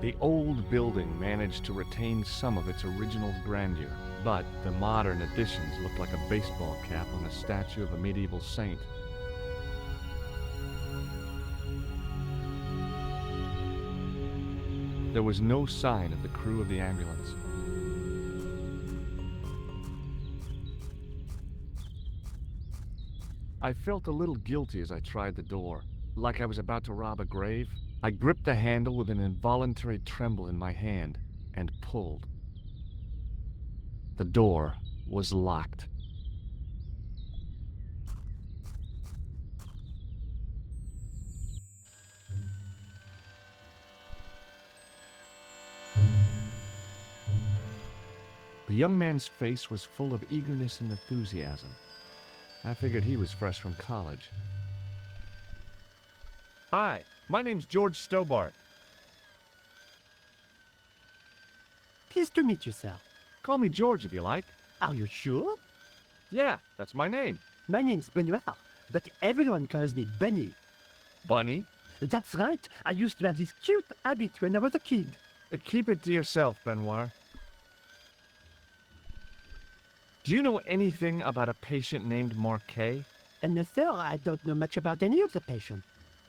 The old building managed to retain some of its original grandeur, but the modern additions looked like a baseball cap on a statue of a medieval saint. There was no sign of the crew of the ambulance. I felt a little guilty as I tried the door, like I was about to rob a grave. I gripped the handle with an involuntary tremble in my hand and pulled. The door was locked. The young man's face was full of eagerness and enthusiasm. I figured he was fresh from college. Hi, my name's George Stobart. Pleased to meet you, sir. Call me George if you like. Are you sure? Yeah, that's my name. My name's Benoit, but everyone calls me Benny. Bunny? That's right. I used to have this cute habit when I was a kid. Keep it to yourself, Benoit. Do you know anything about a patient named Marquet? And no, sir, I don't know much about any of the patients.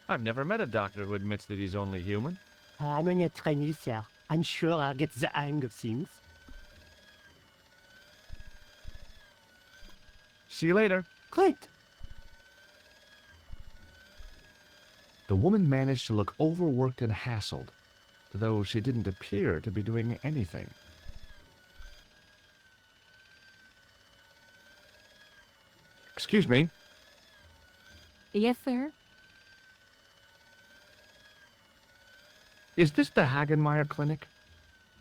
I've never met a doctor who admits that he's only human. I'm only a trainee, sir. I'm sure I'll get the hang of things. See you later. Great. The woman managed to look overworked and hassled, though she didn't appear to be doing anything. Excuse me. Yes, sir? Is this the Hagenmeyer Clinic?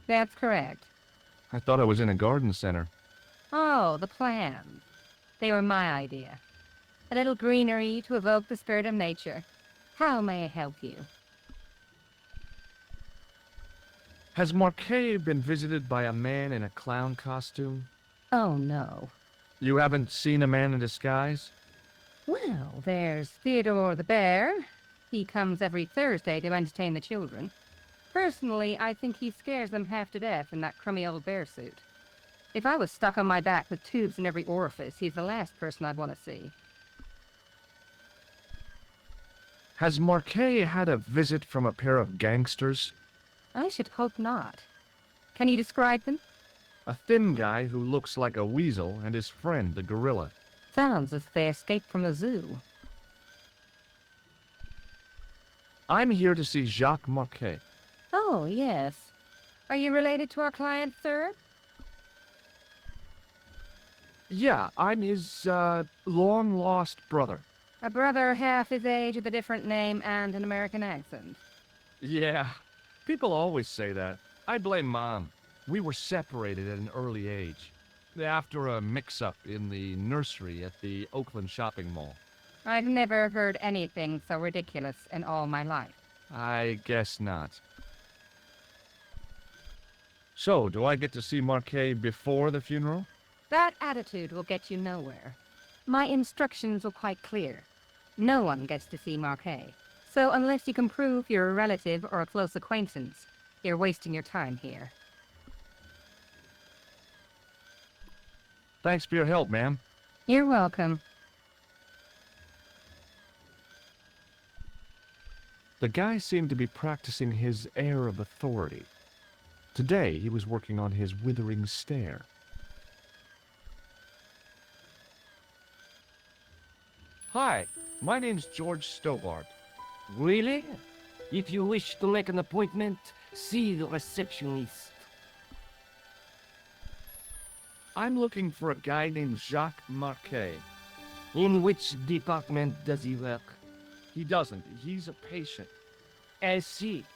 That's correct. I thought I was in a garden center. Oh, the plans. They were my idea. A little greenery to evoke the spirit of nature. How may I help you? Has Marquet been visited by a man in a clown costume? Oh, no. You haven't seen a man in disguise? Well, there's Theodore the bear. He comes every Thursday to entertain the children. Personally, I think he scares them half to death in that crummy old bear suit. If I was stuck on my back with tubes in every orifice, he's the last person I'd want to see. Has Marquet had a visit from a pair of gangsters? I should hope not. Can you describe them? A thin guy who looks like a weasel and his friend, the gorilla. Sounds as if they escaped from the zoo. I'm here to see Jacques Marquet. Oh, yes. Are you related to our client, sir? Yeah, I'm his, long-lost brother. A brother half his age with a different name and an American accent. Yeah, people always say that. I blame Mom. We were separated at an early age, after a mix-up in the nursery at the Oakland shopping mall. I've never heard anything so ridiculous in all my life. I guess not. So, do I get to see Marquet before the funeral? That attitude will get you nowhere. My instructions were quite clear. No one gets to see Marquet. So unless you can prove you're a relative or a close acquaintance, you're wasting your time here. Thanks for your help, ma'am. You're welcome. The guy seemed to be practicing his air of authority. Today, he was working on his withering stare. Hi, my name's George Stobart. Really? If you wish to make an appointment, see the receptionist. I'm looking for a guy named Jacques Marquet. In which department does he work? He doesn't. He's a patient. I see.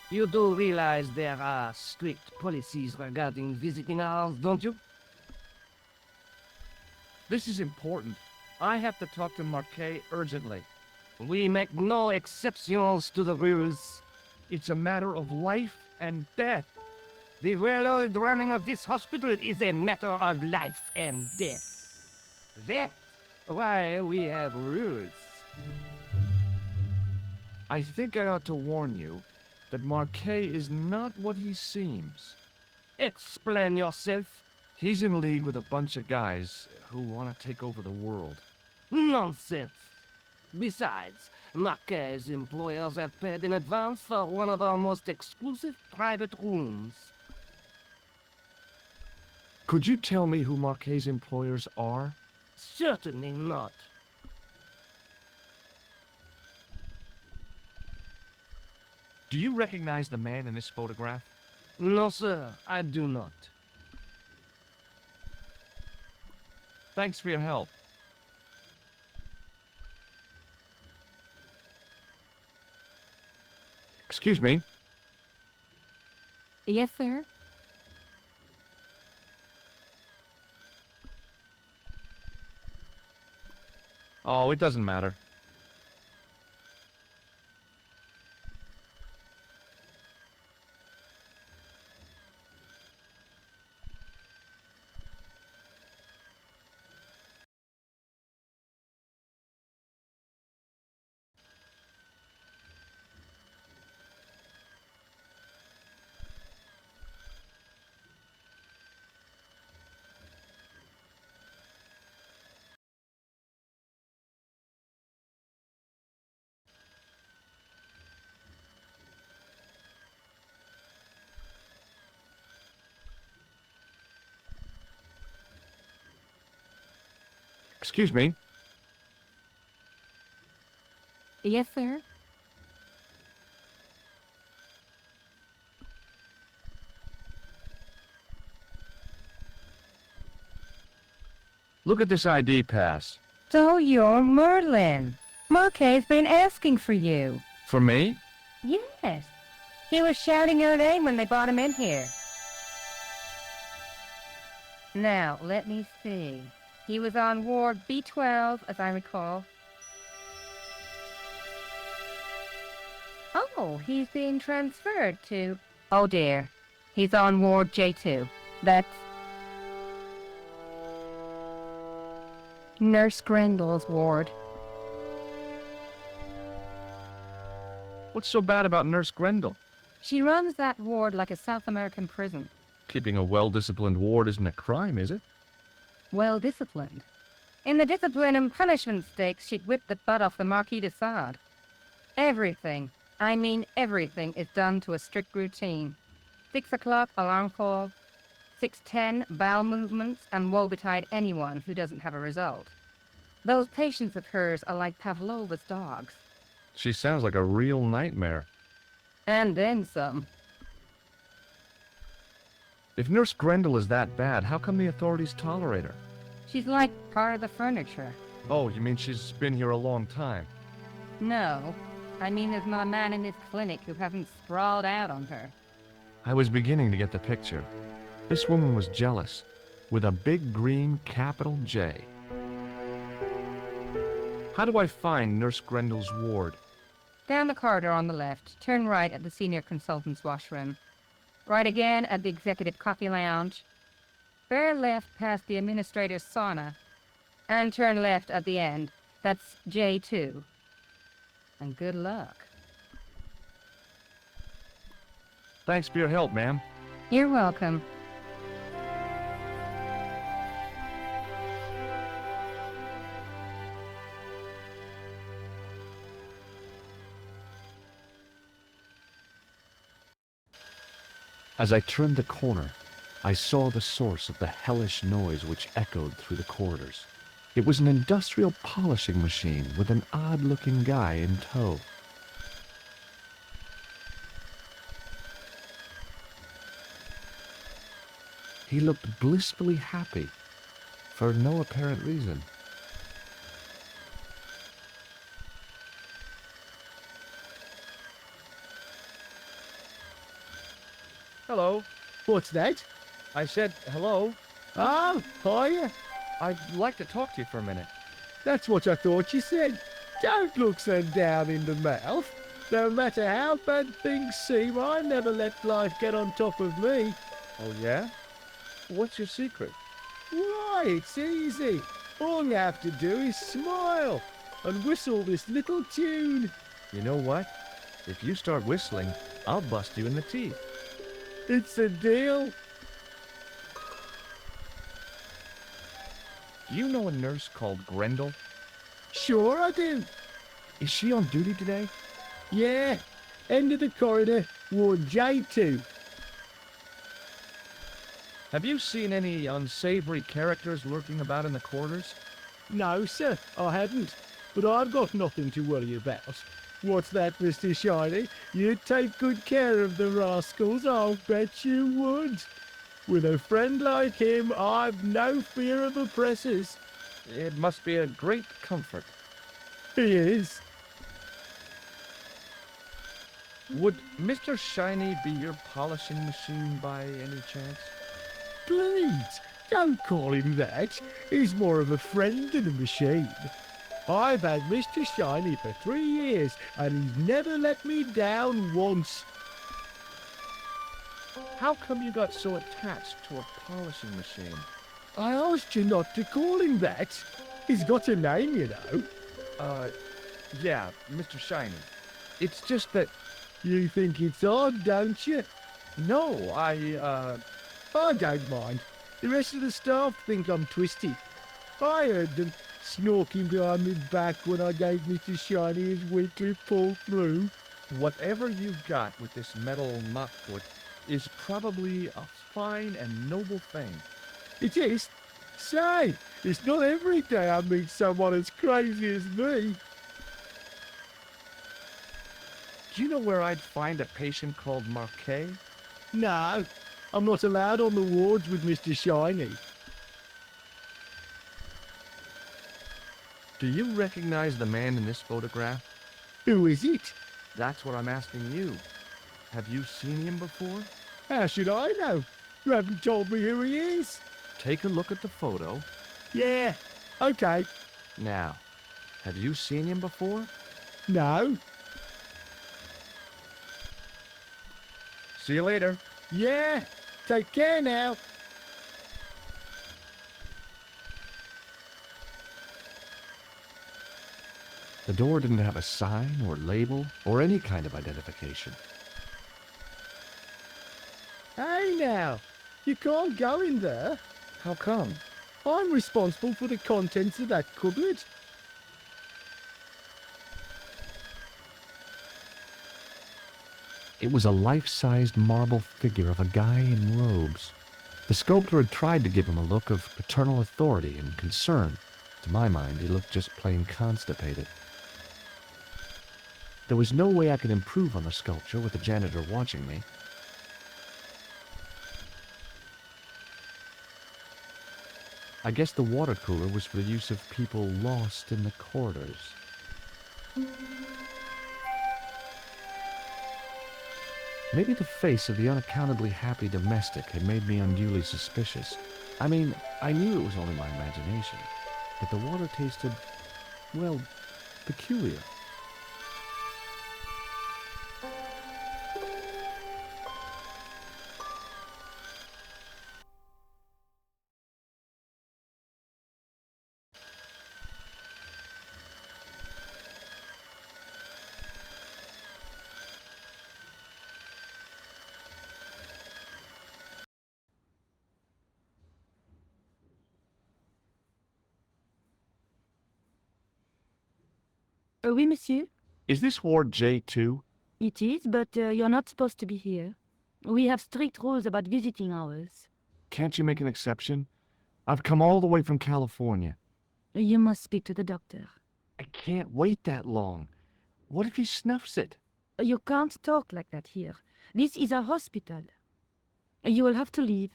You do realize there are strict policies regarding visiting hours, don't you? This is important. I have to talk to Marquet urgently. We make no exceptions to the rules. It's a matter of life and death. The well-oiled running of this hospital is a matter of life and death. That's why we have rules. I think I ought to warn you. that Marquet is not what he seems. Explain yourself. He's in league with a bunch of guys who want to take over the world. Nonsense. Besides, Marquet's employers have paid in advance for one of our most exclusive private rooms. Could you tell me who Marquet's employers are? Certainly not. Do you recognize the man in this photograph? No, sir, I do not. Thanks for your help. Excuse me. Yes, sir? Oh, it doesn't matter. Excuse me. Yes, sir? Look at this ID pass. So you're Merlin. Marquet's been asking for you. For me? Yes. He was shouting your name when they brought him in here. Now, let me see. He was on Ward B12, as I recall. Oh, he's being transferred to... Oh dear. He's on Ward J2. That's... Nurse Grendel's ward. What's so bad about Nurse Grendel? She runs that ward like a South American prison. Keeping a well-disciplined ward isn't a crime, is it? Well disciplined. In the discipline and punishment stakes, she'd whip the butt off the Marquis de Sade. Everything, I mean everything, is done to a strict routine. 6 o'clock, alarm call. 6:10, bowel movements, and woe betide anyone who doesn't have a result. Those patients of hers are like Pavlova's dogs. She sounds like a real nightmare. And then some. If Nurse Grendel is that bad, how come the authorities tolerate her? She's like part of the furniture. Oh, you mean she's been here a long time? No, I mean there's not a man in this clinic who hasn't sprawled out on her. I was beginning to get the picture. This woman was jealous, with a big green capital J. How do I find Nurse Grendel's ward? Down the corridor on the left, turn right at the senior consultant's washroom. Right again at the executive coffee lounge. Bear left past the administrator's sauna. And turn left at the end. That's J2. And good luck. Thanks for your help, ma'am. You're welcome. As I turned the corner, I saw the source of the hellish noise which echoed through the corridors. It was an industrial polishing machine with an odd-looking guy in tow. He looked blissfully happy, for no apparent reason. Hello. What's that? I said hello. Oh, hiya. I'd like to talk to you for a minute. That's what I thought you said. Don't look so down in the mouth. No matter how bad things seem, I never let life get on top of me. Oh, yeah? What's your secret? Why, it's easy. All you have to do is smile and whistle this little tune. You know what? If you start whistling, I'll bust you in the teeth. It's a deal. Do you know a nurse called Grendel? Sure I do. Is she on duty today? Yeah. End of the corridor, Ward J2. Have you seen any unsavory characters lurking about in the quarters? No, sir, I hadn't. But I've got nothing to worry about. What's that, Mr. Shiny? You'd take good care of the rascals, I'll bet you would. With a friend like him, I've no fear of oppressors. It must be a great comfort. He is. Would Mr. Shiny be your polishing machine by any chance? Please, don't call him that. He's more of a friend than a machine. I've had Mr. Shiny for 3 years, and he's never let me down once. How come you got so attached to a polishing machine? I asked you not to call him that. He's got a name, you know. Yeah, Mr. Shiny. It's just that... You think it's odd, don't you? No, I don't mind. The rest of the staff think I'm twisted. I heard them snorking behind my back when I gave Mr. Shiny his weekly pull through. Whatever you've got with this metal mopfoot is probably a fine and noble thing. It is. Say, it's not every day I meet someone as crazy as me. Do you know where I'd find a patient called Marquet? No, I'm not allowed on the wards with Mr. Shiny. Do you recognize the man in this photograph? Who is it? That's what I'm asking you. Have you seen him before? How should I know? You haven't told me who he is. Take a look at the photo. Yeah, okay. Now, have you seen him before? No. See you later. Yeah, take care now. The door didn't have a sign or label or any kind of identification. Hey now, you can't go in there. How come? I'm responsible for the contents of that cupboard. It was a life-sized marble figure of a guy in robes. The sculptor had tried to give him a look of paternal authority and concern. To my mind, he looked just plain constipated. There was no way I could improve on the sculpture with the janitor watching me. I guess the water cooler was for the use of people lost in the corridors. Maybe the face of the unaccountably happy domestic had made me unduly suspicious. I mean, I knew it was only my imagination, but the water tasted, well, peculiar. Oui, monsieur. Is this Ward J2? It is, but you're not supposed to be here. We have strict rules about visiting hours. Can't you make an exception? I've come all the way from California. You must speak to the doctor. I can't wait that long. What if he snuffs it? You can't talk like that here. This is a hospital. You will have to leave.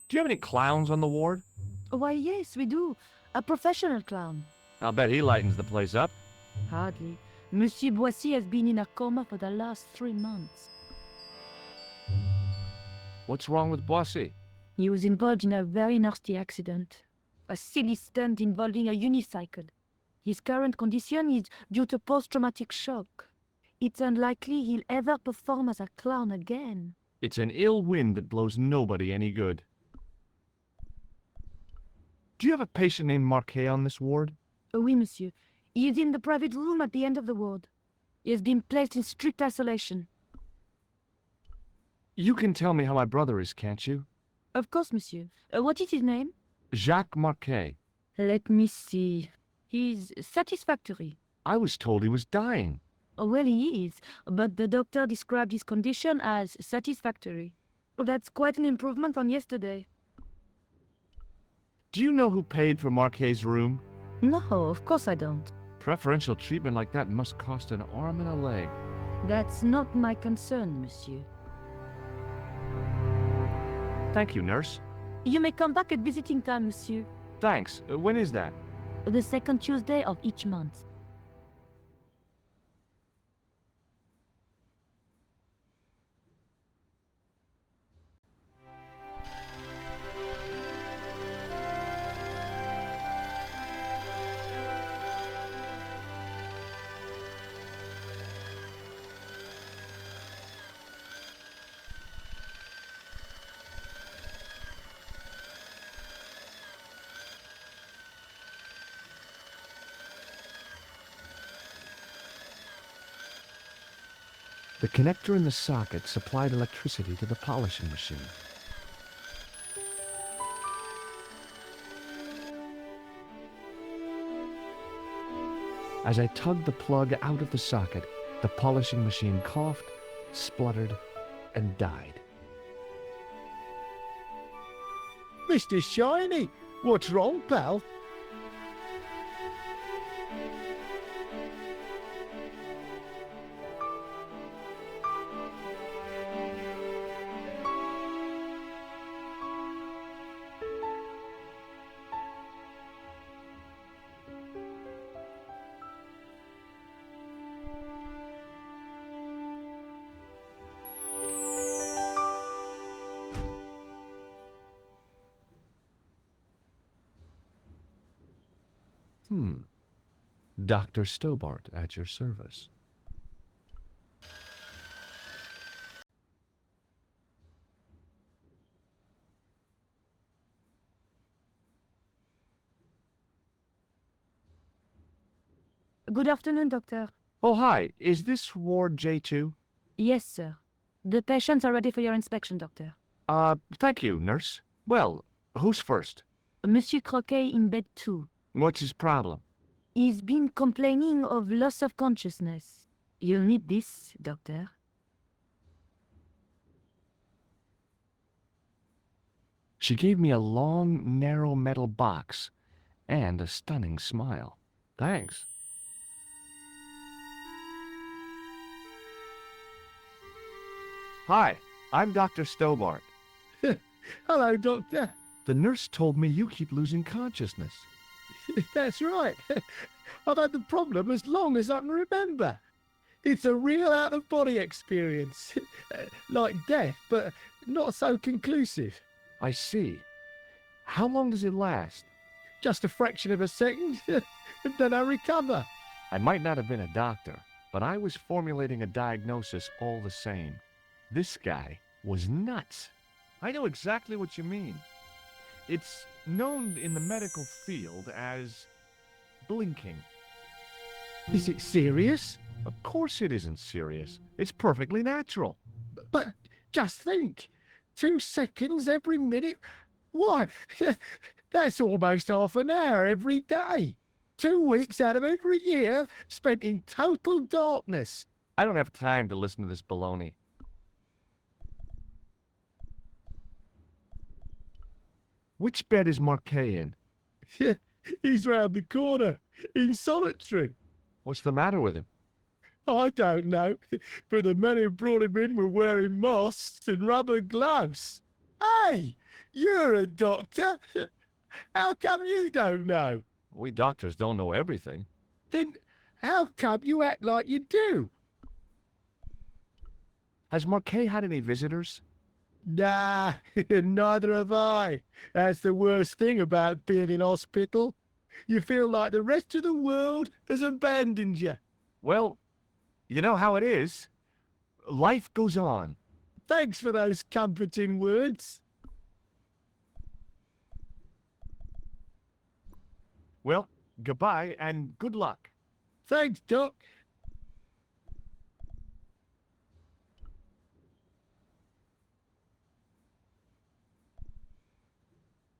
Do you have any clowns on the ward? Why, yes, we do. A professional clown. I'll bet he lightens the place up. Hardly. Monsieur Boissy has been in a coma for the last 3 months. What's wrong with Boissy? He was involved in a very nasty accident. A silly stunt involving a unicycle. His current condition is due to post-traumatic shock. It's unlikely he'll ever perform as a clown again. It's an ill wind that blows nobody any good. Do you have a patient named Marquet on this ward? Oui, monsieur. He is in the private room at the end of the ward. He has been placed in strict isolation. You can tell me how my brother is, can't you? Of course, monsieur. What is his name? Jacques Marquet. Let me see. He's satisfactory. I was told he was dying. Well, he is, but the doctor described his condition as satisfactory. That's quite an improvement on yesterday. Do you know who paid for Marquet's room? No, of course I don't. Preferential treatment like that must cost an arm and a leg. That's not my concern, monsieur. Thank you, nurse. You may come back at visiting time, monsieur. Thanks. When is that? The second Tuesday of each month. The connector in the socket supplied electricity to the polishing machine. As I tugged the plug out of the socket, the polishing machine coughed, spluttered, and died. Mr. Shiny, what's wrong, pal? Dr. Stobart at your service. Good afternoon, doctor. Oh, hi. Is this Ward J2? Yes, sir. The patients are ready for your inspection, doctor. Thank you, nurse. Well, who's first? Monsieur Croquet in bed 2. What's his problem? He's been complaining of loss of consciousness. You'll need this, doctor. She gave me a long, narrow metal box and a stunning smile. Thanks. Hi, I'm Dr. Stobart. Hello, Doctor. The nurse told me you keep losing consciousness. That's right. I've had the problem as long as I can remember. It's a real out-of-body experience. Like death, but not so conclusive. I see. How long does it last? Just a fraction of a second, and then I recover. I might not have been a doctor, but I was formulating a diagnosis all the same. This guy was nuts. I know exactly what you mean. It's known in the medical field as blinking. Is it serious? Of course it isn't serious. It's perfectly natural. But just think, 2 seconds every minute. Why, that's almost half an hour every day. 2 weeks out of every year spent in total darkness. I don't have time to listen to this baloney. Which bed is Marquet in? He's round the corner, in solitary. What's the matter with him? I don't know, but the men who brought him in were wearing masks and rubber gloves. Hey, you're a doctor. How come you don't know? We doctors don't know everything. Then how come you act like you do? Has Marquet had any visitors? Nah, neither have I. That's the worst thing about being in hospital. You feel like the rest of the world has abandoned you. Well, you know how it is. Life goes on. Thanks for those comforting words. Well, goodbye and good luck. Thanks, Doc.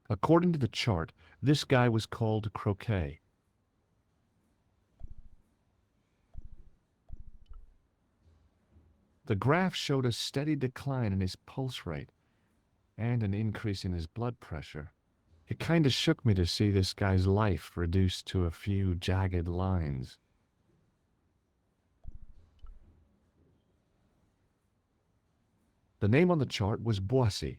According to the chart, this guy was called Croquet. The graph showed a steady decline in his pulse rate and an increase in his blood pressure. It kinda shook me to see this guy's life reduced to a few jagged lines. The name on the chart was Boissy.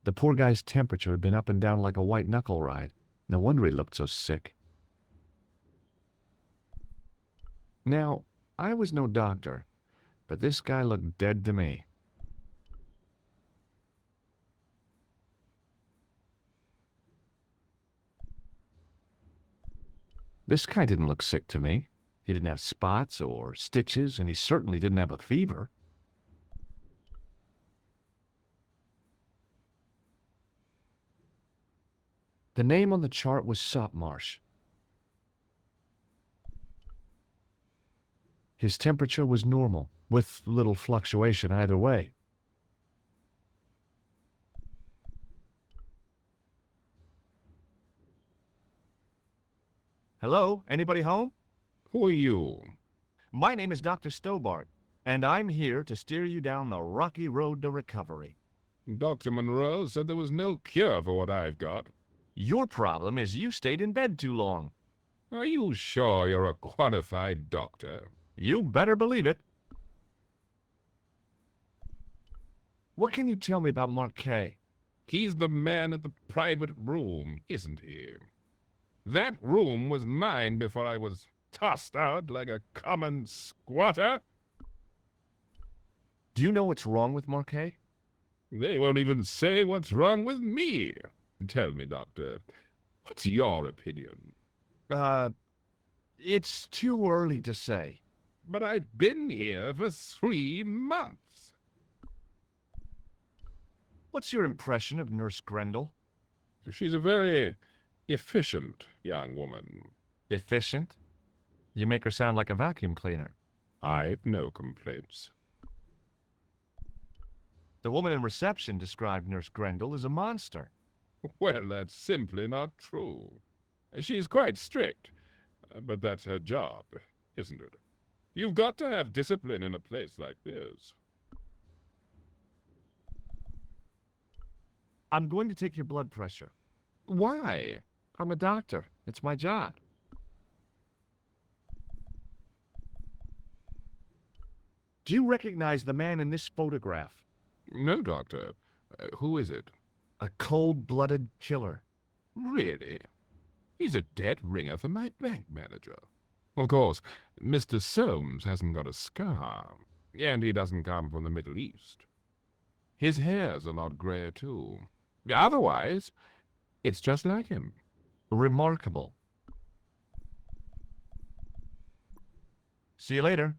The poor guy's temperature had been up and down like a white-knuckle ride. No wonder he looked so sick. Now, I was no doctor, but this guy looked dead to me. This guy didn't look sick to me. He didn't have spots or stitches, and he certainly didn't have a fever. The name on the chart was Sopmarsh. His temperature was normal, with little fluctuation either way. Hello? Anybody home? Who are you? My name is Dr. Stobart, and I'm here to steer you down the rocky road to recovery. Dr. Monroe said there was no cure for what I've got. Your problem is you stayed in bed too long. Are you sure you're a qualified doctor? You better believe it. What can you tell me about Marquet? He's the man in the private room, isn't he? That room was mine before I was tossed out like a common squatter. Do you know what's wrong with Marquet? They won't even say what's wrong with me. Tell me, Doctor, what's your opinion? It's too early to say. But I've been here for 3 months. What's your impression of Nurse Grendel? She's a very efficient young woman. Efficient? You make her sound like a vacuum cleaner. I've no complaints. The woman in reception described Nurse Grendel as a monster. Well, that's simply not true. She's quite strict, but that's her job, isn't it? You've got to have discipline in a place like this. I'm going to take your blood pressure. Why? I'm a doctor. It's my job. Do you recognize the man in this photograph? No, Doctor. Who is it? A cold-blooded killer. Really? He's a dead ringer for my bank manager. Of course, Mr. Soames hasn't got a scar, and he doesn't come from the Middle East. His hair's a lot grayer, too. Otherwise, it's just like him. Remarkable. See you later.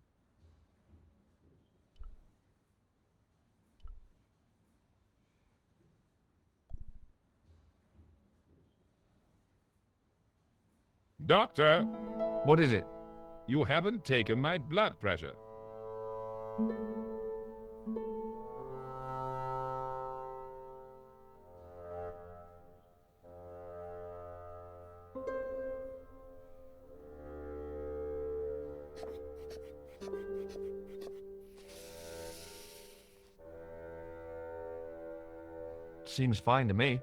Doctor, What is it? you haven't taken my blood pressure. Seems fine to me.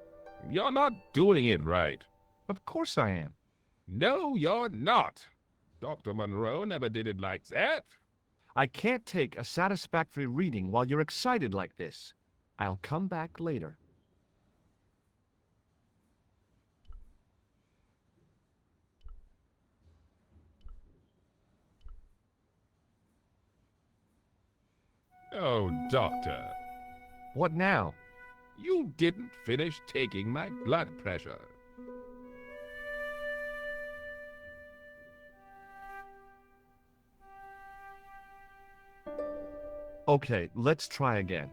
You're not doing it right. Of course I am. No, you're not. Dr. Monroe never did it like that. I can't take a satisfactory reading while you're excited like this. I'll come back later. Oh, Doctor, What now? you didn't finish taking my blood pressure. Okay, let's try again.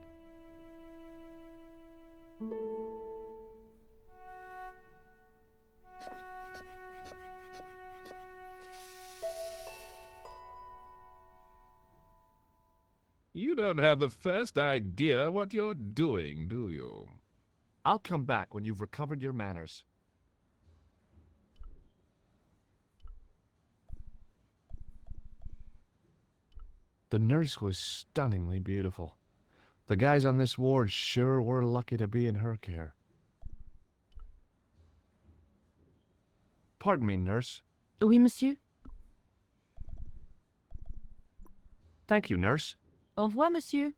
You don't have the first idea what you're doing, do you? I'll come back when you've recovered your manners. The nurse was stunningly beautiful. The guys on this ward sure were lucky to be in her care. Pardon me, nurse. Oui, monsieur. Thank you, nurse. Au revoir, monsieur.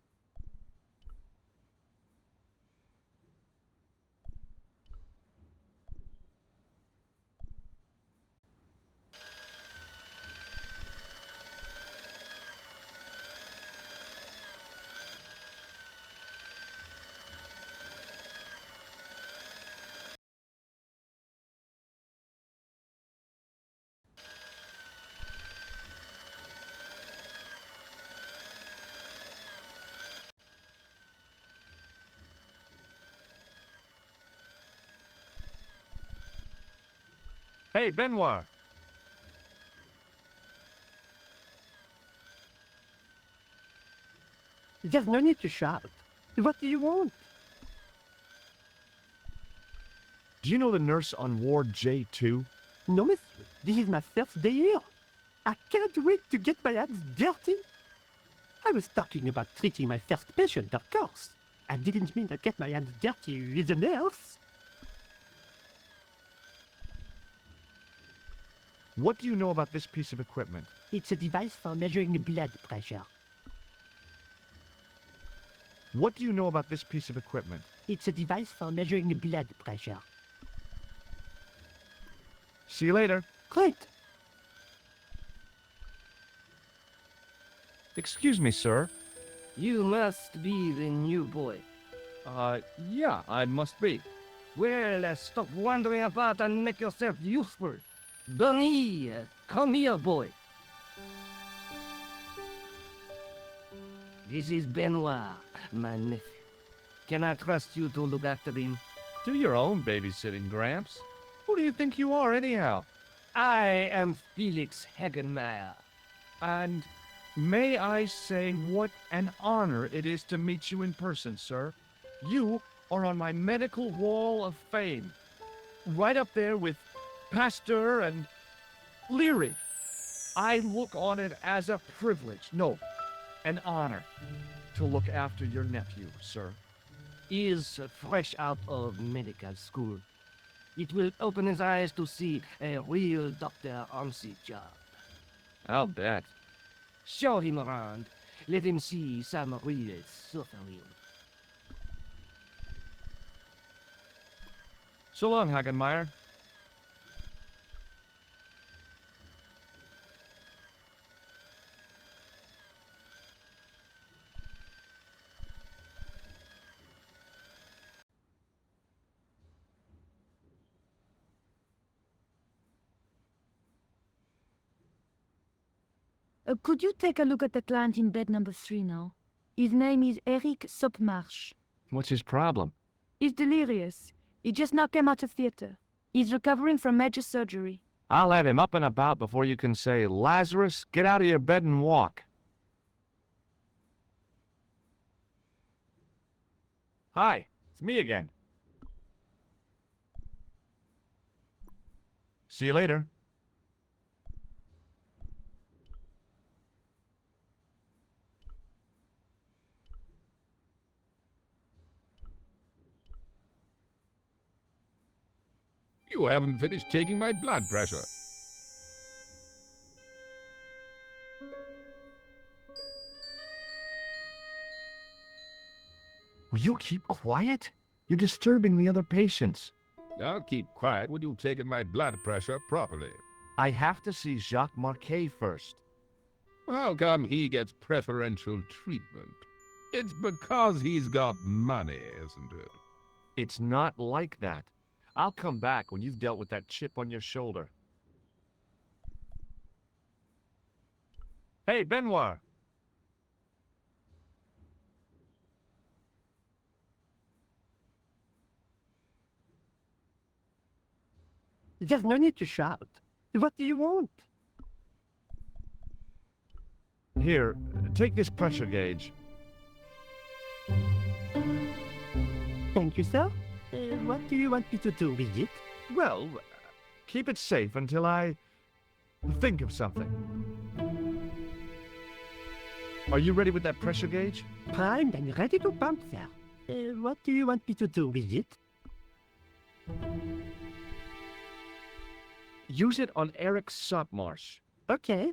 Hey, Benoit. There's no need to shout. What do you want? Do you know the nurse on Ward J2? No, monsieur. This is my first day here. I can't wait to get my hands dirty. I was talking about treating my first patient, of course. I didn't mean to get my hands dirty with the nurse. What do you know about this piece of equipment? It's a device for measuring blood pressure. What do you know about this piece of equipment? It's a device for measuring blood pressure. See you later. Great. Excuse me, sir. You must be the new boy. Yeah, I must be. Well, stop wandering about and make yourself useful. Bunny, come here, boy. This is Benoit, my nephew. Can I trust you to look after him? Do your own babysitting, Gramps. Who do you think you are, anyhow? I am Felix Hagenmeyer. And may I say what an honor it is to meet you in person, sir. You are on my medical wall of fame. Right up there with Pasteur and Leary. I look on it as a privilege, no, an honor, to look after your nephew, sir. He is fresh out of medical school. It will open his eyes to see a real doctor on the job. I'll bet. Show him around. Let him see some real suffering. So long, Hagenmeyer. Could you take a look at the client in bed number 3 now? His name is Eric Sopmarsh. What's his problem? He's delirious. He just now came out of theater. He's recovering from major surgery. I'll have him up and about before you can say, Lazarus, get out of your bed and walk. Hi, it's me again. See you later. You haven't finished taking my blood pressure. Will you keep quiet? You're disturbing the other patients. I'll keep quiet when you've taken my blood pressure properly. I have to see Jacques Marquet first. How come he gets preferential treatment? It's because he's got money, isn't it? It's not like that. I'll come back when you've dealt with that chip on your shoulder. Hey, Benoit. There's no need to shout. What do you want? Here, take this pressure gauge. thank you, sir. What do you want me to do with it? Well, keep it safe until I think of something. Are you ready with that pressure gauge? Primed and ready to pump, sir. What do you want me to do with it? Use it on Eric Sopmarsh. Okay.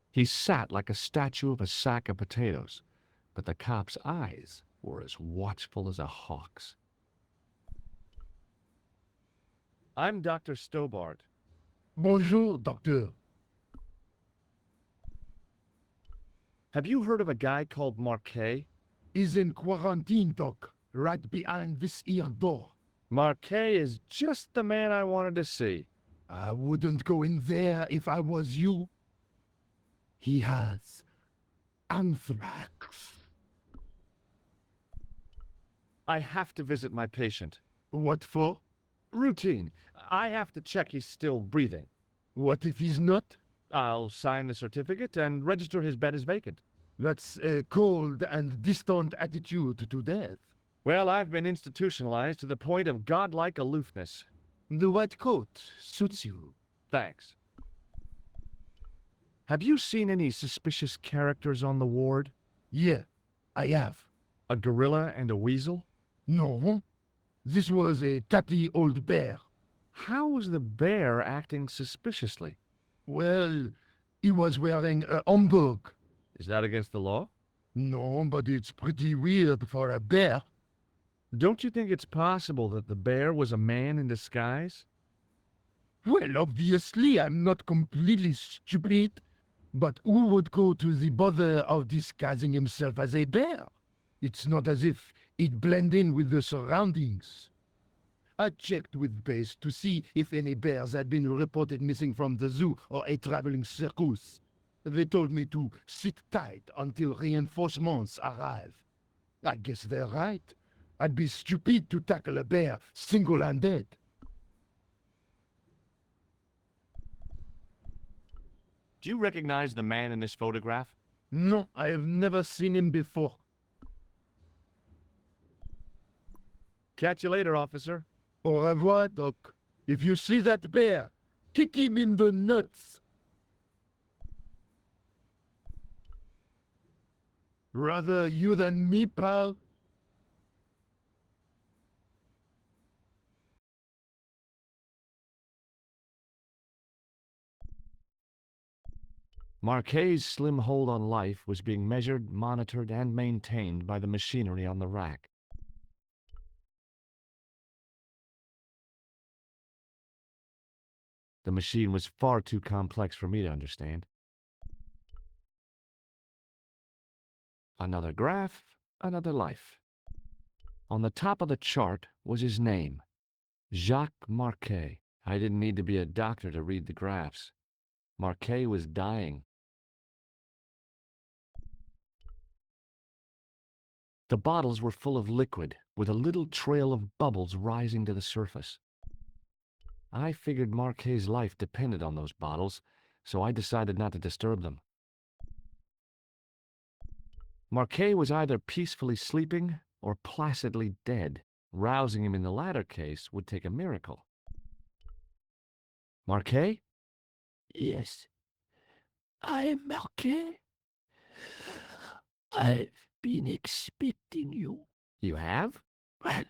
He sat like a statue of a sack of potatoes, but the cop's eyes were as watchful as a hawk's. I'm Dr. Stobart. Bonjour, docteur. Have you heard of a guy called Marquet? He's in quarantine, doc, right behind this here door. Marquet is just the man I wanted to see. I wouldn't go in there if I was you. He has anthrax. I have to visit my patient. What for? Routine. I have to check he's still breathing. What if he's not? I'll sign the certificate and register his bed as vacant. That's a cold and distant attitude to death. Well, I've been institutionalized to the point of godlike aloofness. The white coat suits you. Thanks. Have you seen any suspicious characters on the ward? Yeah, I have. A gorilla and a weasel? No, this was a tatty old bear. How was the bear acting suspiciously? Well, he was wearing a homburg. Is that against the law? No, but it's pretty weird for a bear. Don't you think it's possible that the bear was a man in disguise? Well, obviously, I'm not completely stupid. But who would go to the bother of disguising himself as a bear? It's not as if he'd blend in with the surroundings. I checked with base to see if any bears had been reported missing from the zoo or a traveling circus. They told me to sit tight until reinforcements arrive. I guess they're right. I'd be stupid to tackle a bear single-handed. Do you recognize the man in this photograph? No, I have never seen him before. Catch you later, officer. Au revoir, Doc. If you see that bear, kick him in the nuts. Rather you than me, pal. Marquet's slim hold on life was being measured, monitored, and maintained by the machinery on the rack. The machine was far too complex for me to understand. Another graph, another life. On the top of the chart was his name, Jacques Marquet. I didn't need to be a doctor to read the graphs. Marquet was dying. The bottles were full of liquid, with a little trail of bubbles rising to the surface. I figured Marquet's life depended on those bottles, so I decided not to disturb them. Marquet was either peacefully sleeping or placidly dead. Rousing him in the latter case would take a miracle. Marquet? Yes, I am Marquet. I've been expecting you. You have? Well,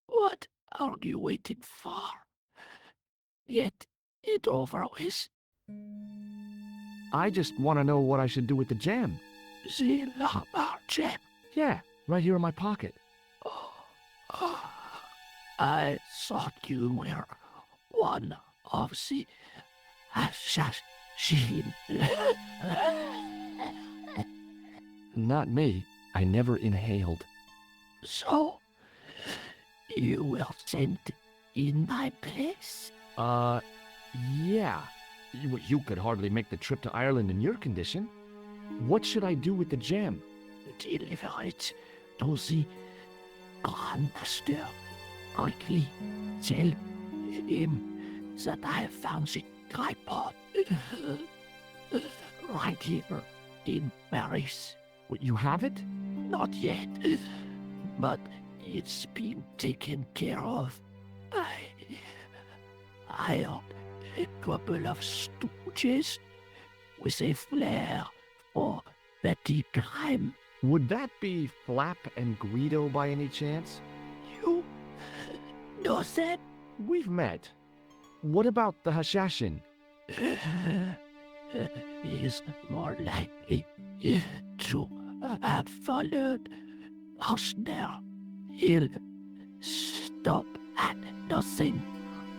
what are you waiting for? Get it over with. I just want to know what I should do with the gem. The llama gem. Yeah, right here in my pocket. Oh, I thought you were one of the assassins. Not me. I never inhaled. So, you were sent in my place? Yeah. You could hardly make the trip to Ireland in your condition. What should I do with the gem? Deliver it to the Grandmaster. Quickly tell him that I found the tripod right here in Paris. You have it? Not yet, but it's been taken care of. I hired a couple of stooges with a flair for petty crime. Would that be Flap and Guido by any chance? You know that? We've met. What about the Hashashin? Is more likely to have followed us there. He'll stop at nothing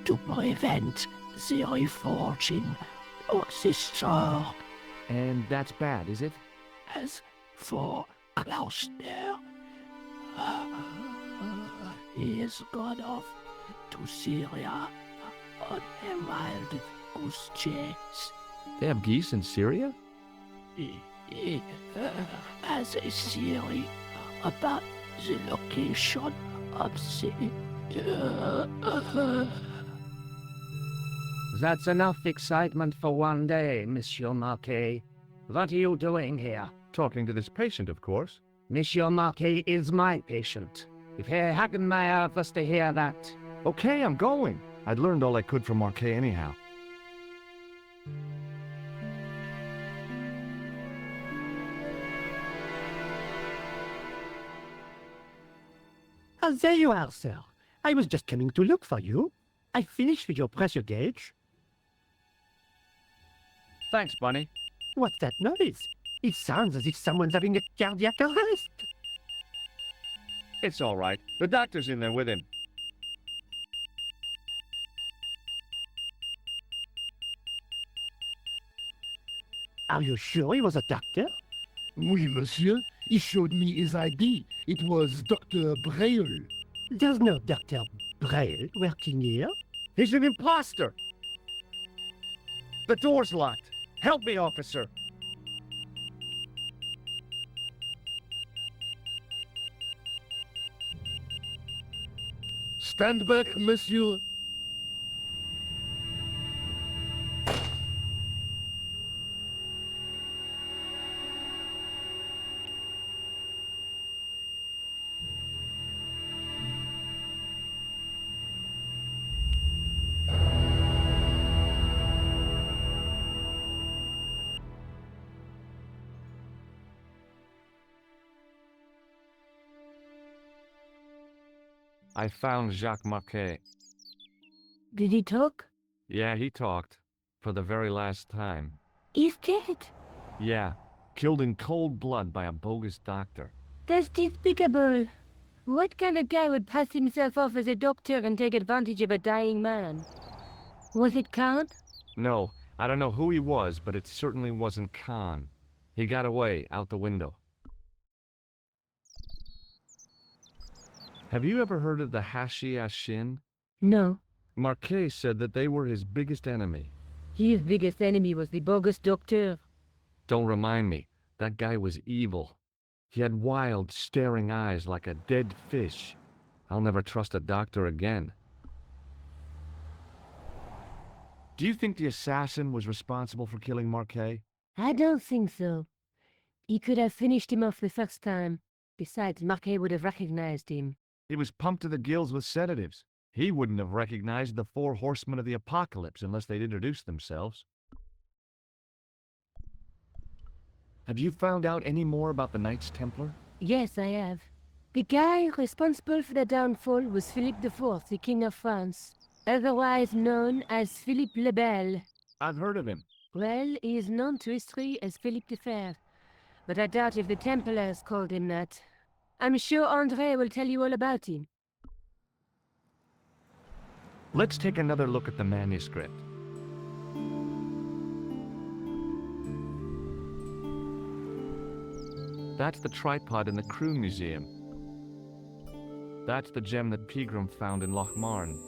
to prevent the reforging of the sword. And that's bad, is it? As for Gloucester, he has gone off to Syria on a wild goose chase. They have geese in Syria? He has a theory about the location of the... That's enough excitement for one day, Monsieur Marquis. What are you doing here? Talking to this patient, of course. Monsieur Marquis is my patient. If Herr Hagenmeier was to hear that... Okay, I'm going. I'd learned all I could from Marquet anyhow. Ah, there you are, sir. I was just coming to look for you. I finished with your pressure gauge. Thanks, Bunny. What's that noise? It sounds as if someone's having a cardiac arrest. It's all right. The doctor's in there with him. Are you sure he was a doctor? Oui, monsieur. He showed me his ID. It was Dr. Braille. There's no Dr. Braille working here. He's an imposter! The door's locked. Help me, officer. Stand back, monsieur. I found Jacques Marquet. Did he talk? Yeah, he talked. For the very last time. He's dead. Yeah, killed in cold blood by a bogus doctor. That's despicable. What kind of guy would pass himself off as a doctor and take advantage of a dying man? Was it Count? No, I don't know who he was, but it certainly wasn't Khan. He got away, out the window. Have you ever heard of the Hashiashin? No. Marquet said that they were his biggest enemy. His biggest enemy was the bogus doctor. Don't remind me. That guy was evil. He had wild, staring eyes like a dead fish. I'll never trust a doctor again. Do you think the assassin was responsible for killing Marquet? I don't think so. He could have finished him off the first time. Besides, Marquet would have recognized him. He was pumped to the gills with sedatives. He wouldn't have recognized the 4 horsemen of the apocalypse unless they'd introduced themselves. Have you found out any more about the Knights Templar? Yes, I have. The guy responsible for the downfall was Philippe IV, the King of France, otherwise known as Philippe le Bel. I've heard of him. Well, he is known to history as Philippe the Fair, but I doubt if the Templars called him that. I'm sure André will tell you all about him. Let's take another look at the manuscript. That's the tripod in the Crew Museum. That's the gem that Pegram found in Loch Marne.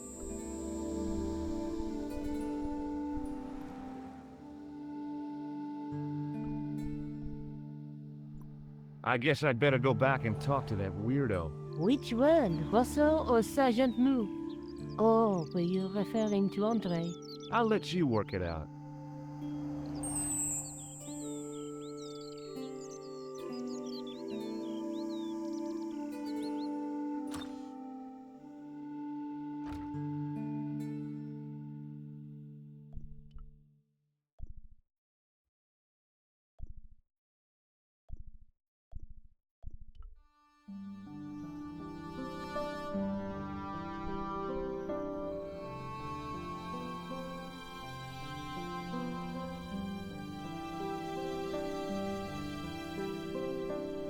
I guess I'd better go back and talk to that weirdo. Which one, Rousseau or Sergeant Mou? Oh, were you referring to Andre? I'll let you work it out.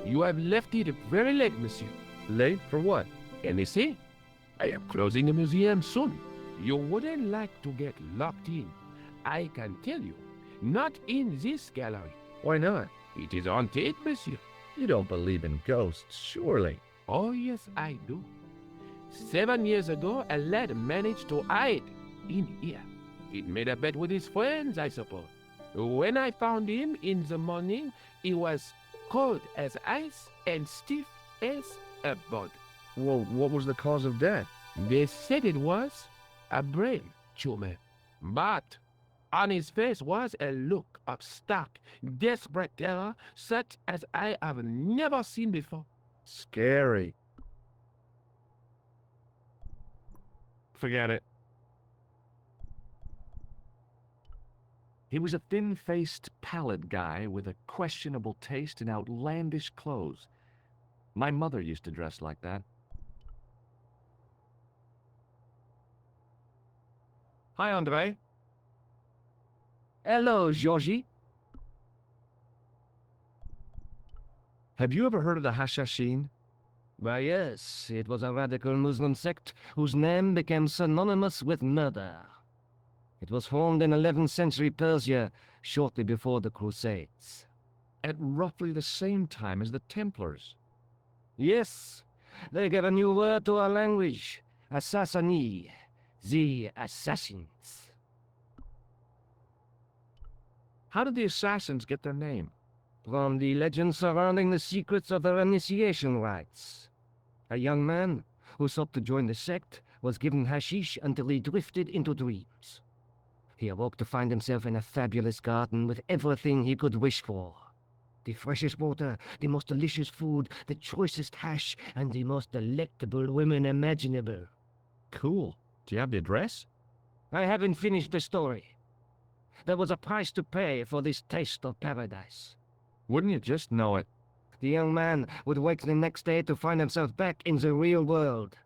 You have left it very late, monsieur. Late for what? Can you see? I am closing the museum soon. You wouldn't like to get locked in. I can tell you, not in this gallery. Why not? It is haunted, monsieur. You don't believe in ghosts, surely. Oh, yes, I do. 7 years ago, a lad managed to hide in here. He made a bet with his friends, I suppose. When I found him in the morning, he was cold as ice and stiff as a board. Well, what was the cause of death? They said it was a brain tumor. But on his face was a look of stark, desperate terror such as I have never seen before. Scary. Forget it. He was a thin-faced, pallid guy with a questionable taste in outlandish clothes. My mother used to dress like that. Hi, Andre. Hello, Georgie. Have you ever heard of the Hashashin? Why, yes, it was a radical Muslim sect whose name became synonymous with murder. It was formed in 11th century Persia, shortly before the Crusades. At roughly the same time as the Templars. Yes, they gave a new word to our language, Assassini, the assassins. How did the assassins get their name? From the legend surrounding the secrets of their initiation rites. A young man who sought to join the sect was given hashish until he drifted into dreams. He awoke to find himself in a fabulous garden with everything he could wish for. The freshest water, the most delicious food, the choicest hash, and the most delectable women imaginable. Cool. Do you have the address? I haven't finished the story. There was a price to pay for this taste of paradise. Wouldn't you just know it? The young man would wake the next day to find himself back in the real world.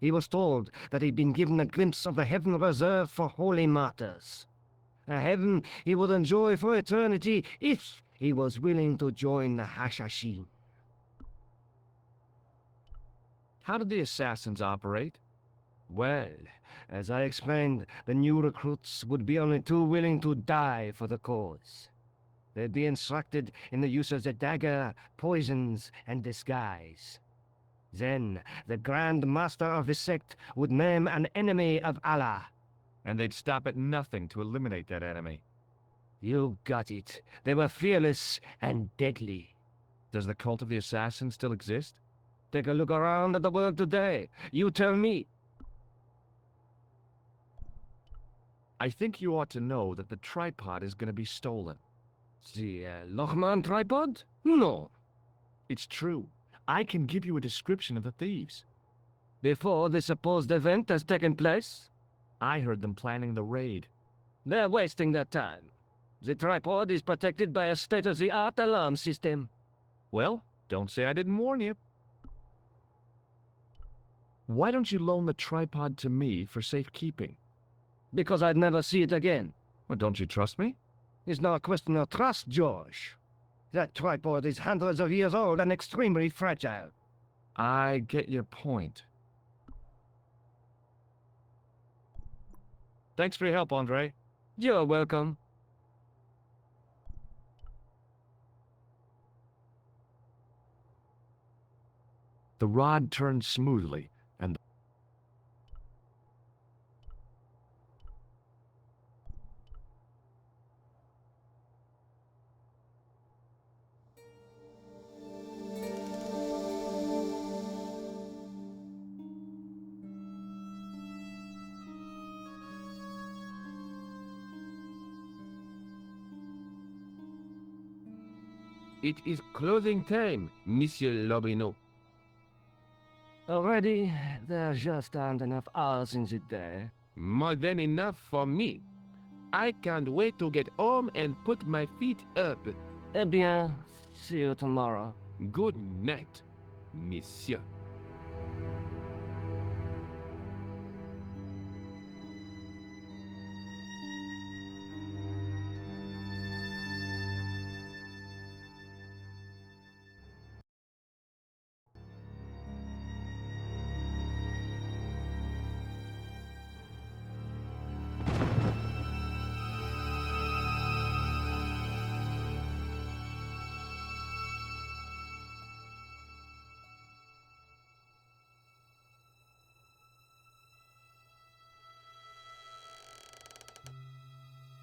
He was told that he'd been given a glimpse of the heaven reserved for holy martyrs. A heaven he would enjoy for eternity if he was willing to join the Hashashin. How did the assassins operate? Well, as I explained, the new recruits would be only too willing to die for the cause. They'd be instructed in the use of the dagger, poisons, and disguise. Then, the Grand Master of the sect would name an enemy of Allah. And they'd stop at nothing to eliminate that enemy. You got it. They were fearless and deadly. Does the cult of the assassins still exist? Take a look around at the world today. You tell me. I think you ought to know that the tripod is going to be stolen. The Lochman tripod? No. It's true. I can give you a description of the thieves. Before the supposed event has taken place? I heard them planning the raid. They're wasting their time. The tripod is protected by a state-of-the-art alarm system. Well, don't say I didn't warn you. Why don't you loan the tripod to me for safekeeping? Because I'd never see it again. Well, don't you trust me? It's not a question of trust, George. That tripod is hundreds of years old and extremely fragile. I get your point. Thanks for your help, Andre. You're welcome. The rod turned smoothly, and It is closing time, Monsieur Lobineau. Already, there just aren't enough hours in the day. More than enough for me. I can't wait to get home and put my feet up. Eh bien, see you tomorrow. Good night, Monsieur.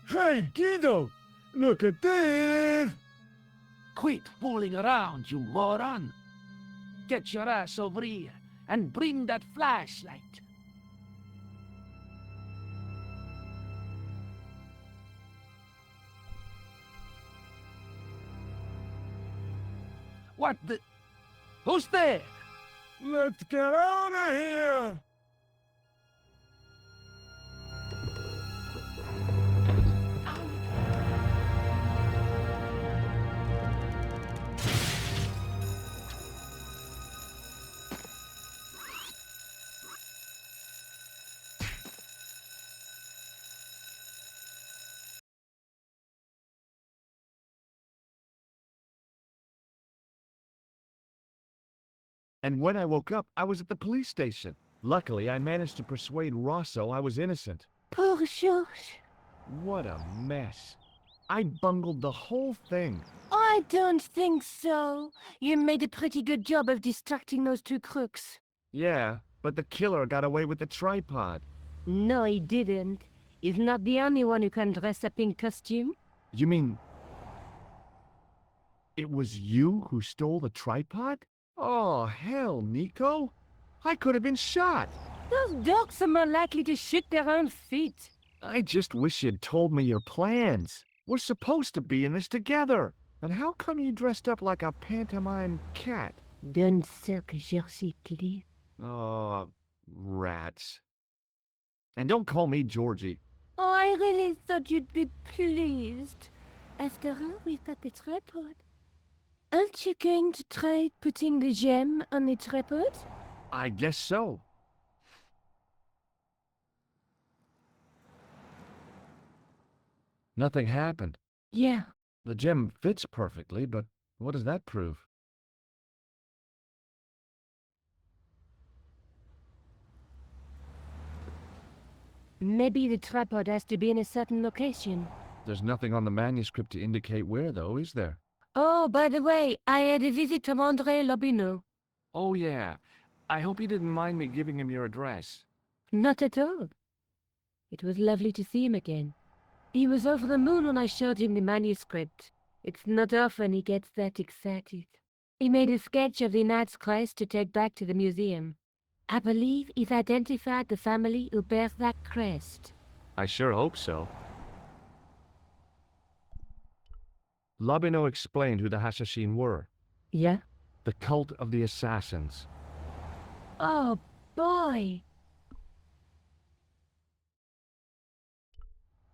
Hey, Guido! Look at this! Quit fooling around, you moron! Get your ass over here and bring that flashlight. What the... Who's there? Let's get out of here! And when I woke up, I was at the police station. Luckily, I managed to persuade Rosso I was innocent. Poor Georges. What a mess. I bungled the whole thing. I don't think so. You made a pretty good job of distracting those two crooks. Yeah, but the killer got away with the tripod. No, he didn't. He's not the only one who can dress up in costume. You mean... it was you who stole the tripod? Oh, hell, Nico. I could have been shot. Those dogs are more likely to shoot their own feet. I just wish you'd told me your plans. We're supposed to be in this together. And how come you dressed up like a pantomime cat? Don't suck, Georges, please. Oh, rats. And don't call me Georgie. Oh, I really thought you'd be pleased. After all, we've got the tripod. Aren't you going to try putting the gem on the tripod? I guess so. Nothing happened. Yeah. The gem fits perfectly, but what does that prove? Maybe the tripod has to be in a certain location. There's nothing on the manuscript to indicate where, though, is there? Oh, by the way, I had a visit from André Lobineau. Oh, yeah. I hope you didn't mind me giving him your address. Not at all. It was lovely to see him again. He was over the moon when I showed him the manuscript. It's not often he gets that excited. He made a sketch of the knight's crest to take back to the museum. I believe he's identified the family who bears that crest. I sure hope so. Lobineau explained who the Hashashin were. Yeah? The cult of the assassins. Oh, boy!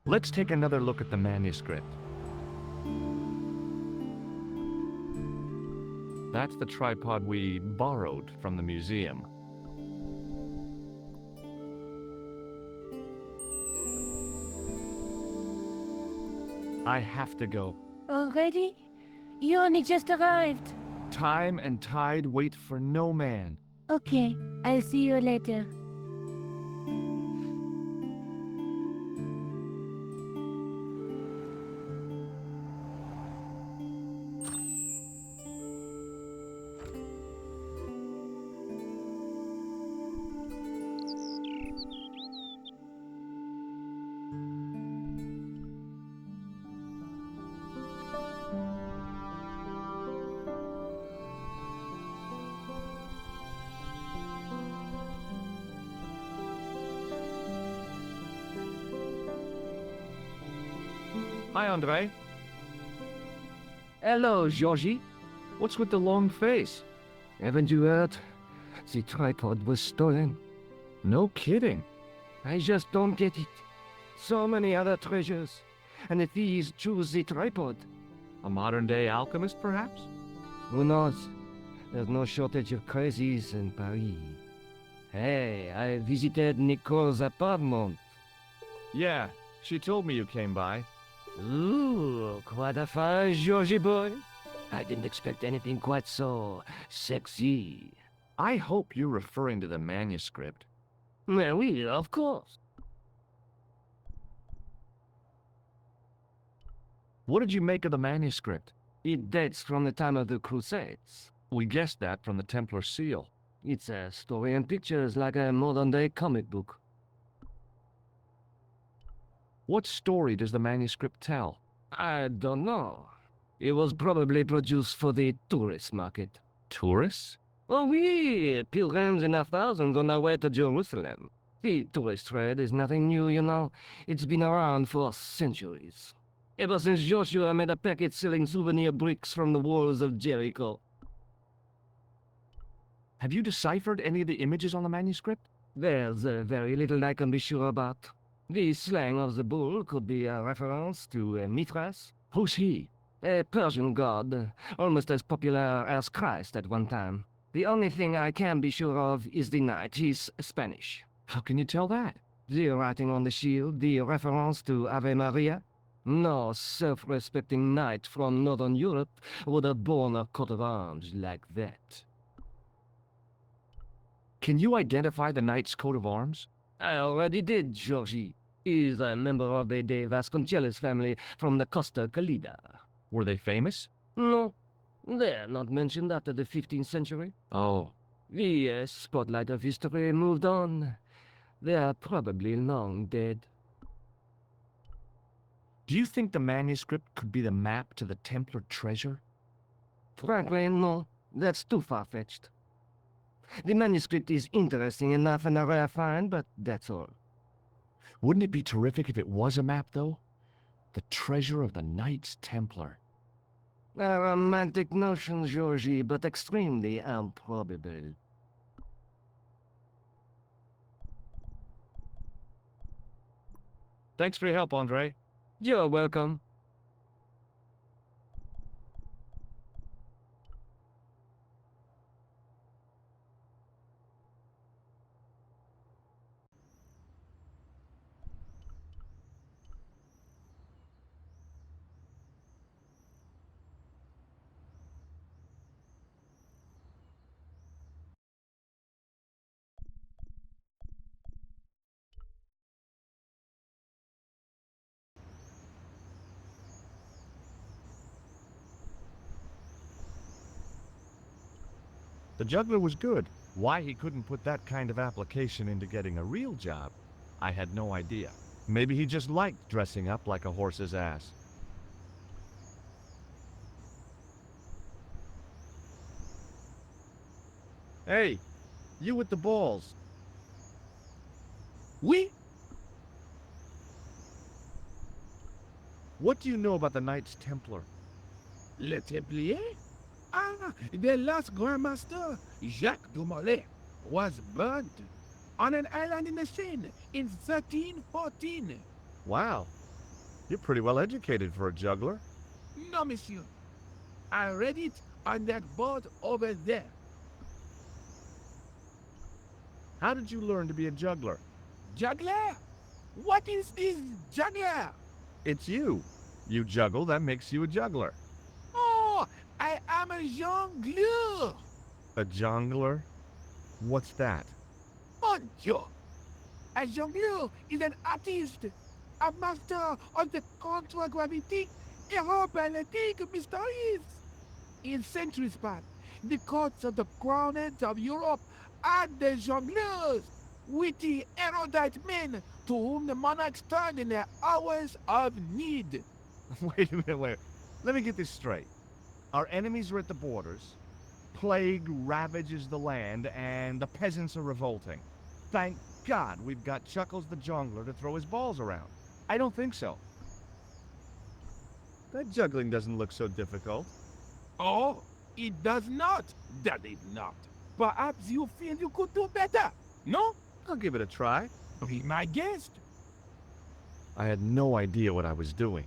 Let's take another look at the manuscript. That's the tripod we borrowed from the museum. I have to go. Already? You only just arrived. Time and tide wait for no man. Okay, I'll see you later. Hi, Andre. Hello, Georgie. What's with the long face? Haven't you heard? The tripod was stolen. No kidding. I just don't get it. So many other treasures, and the thieves choose the tripod. A modern-day alchemist, perhaps? Who knows? There's no shortage of crazies in Paris. Hey, I visited Nicole's apartment. Yeah, she told me you came by. Ooh, quite a fine Georgie boy. I didn't expect anything quite so sexy. I hope you're referring to the manuscript. Well, oui, of course. What did you make of the manuscript? It dates from the time of the Crusades. We guessed that from the Templar seal. It's a story and pictures like a modern-day comic book. What story does the manuscript tell? I don't know. It was probably produced for the tourist market. Tourists? Oh, oui, pilgrims in their thousands on their way to Jerusalem. The tourist trade is nothing new, you know. It's been around for centuries. Ever since Joshua made a packet selling souvenir bricks from the walls of Jericho. Have you deciphered any of the images on the manuscript? There's very little I can be sure about. The slang of the bull could be a reference to Mithras. Who's he? A Persian god, almost as popular as Christ at one time. The only thing I can be sure of is the knight. He's Spanish. How can you tell that? The writing on the shield, the reference to Ave Maria. No self-respecting knight from Northern Europe would have borne a coat of arms like that. Can you identify the knight's coat of arms? I already did, Georgie. He's a member of the De Vasconcelos family from the Costa Calida. Were they famous? No, they're not mentioned after the 15th century. Oh. The spotlight of history moved on. They're probably long dead. Do you think the manuscript could be the map to the Templar treasure? Frankly, no. That's too far-fetched. The manuscript is interesting enough and a rare find, but that's all. Wouldn't it be terrific if it was a map, though? The treasure of the Knights Templar. A romantic notion, Georgie, but extremely improbable. Thanks for your help, Andre. You're welcome. The juggler was good. Why he couldn't put that kind of application into getting a real job, I had no idea. Maybe he just liked dressing up like a horse's ass. Hey, you with the balls. Oui? What do you know about the Knights Templar? Le Templier? Ah, the last Grand Master, Jacques de Molay, was burnt on an island in the Seine in 1314. Wow, you're pretty well educated for a juggler. No, monsieur. I read it on that board over there. How did you learn to be a juggler? Juggler? What is this juggler? It's you. You juggle, that makes you a juggler. Oh, I am a jongleur. A jongler? What's that? Mon Dieu. A jongleur is an artist, a master of the contragravity aerobatic mysteries. In centuries past, the courts of the crowned heads of Europe had the jongleurs, witty, erudite men to whom the monarchs turned in their hours of need. Wait a minute, wait. Let me get this straight. Our enemies are at the borders, plague ravages the land, and the peasants are revolting. Thank God we've got Chuckles the Jongler to throw his balls around. I don't think so. That juggling doesn't look so difficult. Oh, it does not. Does it not? Perhaps you feel you could do better. No? I'll give it a try. Be my guest. I had no idea what I was doing.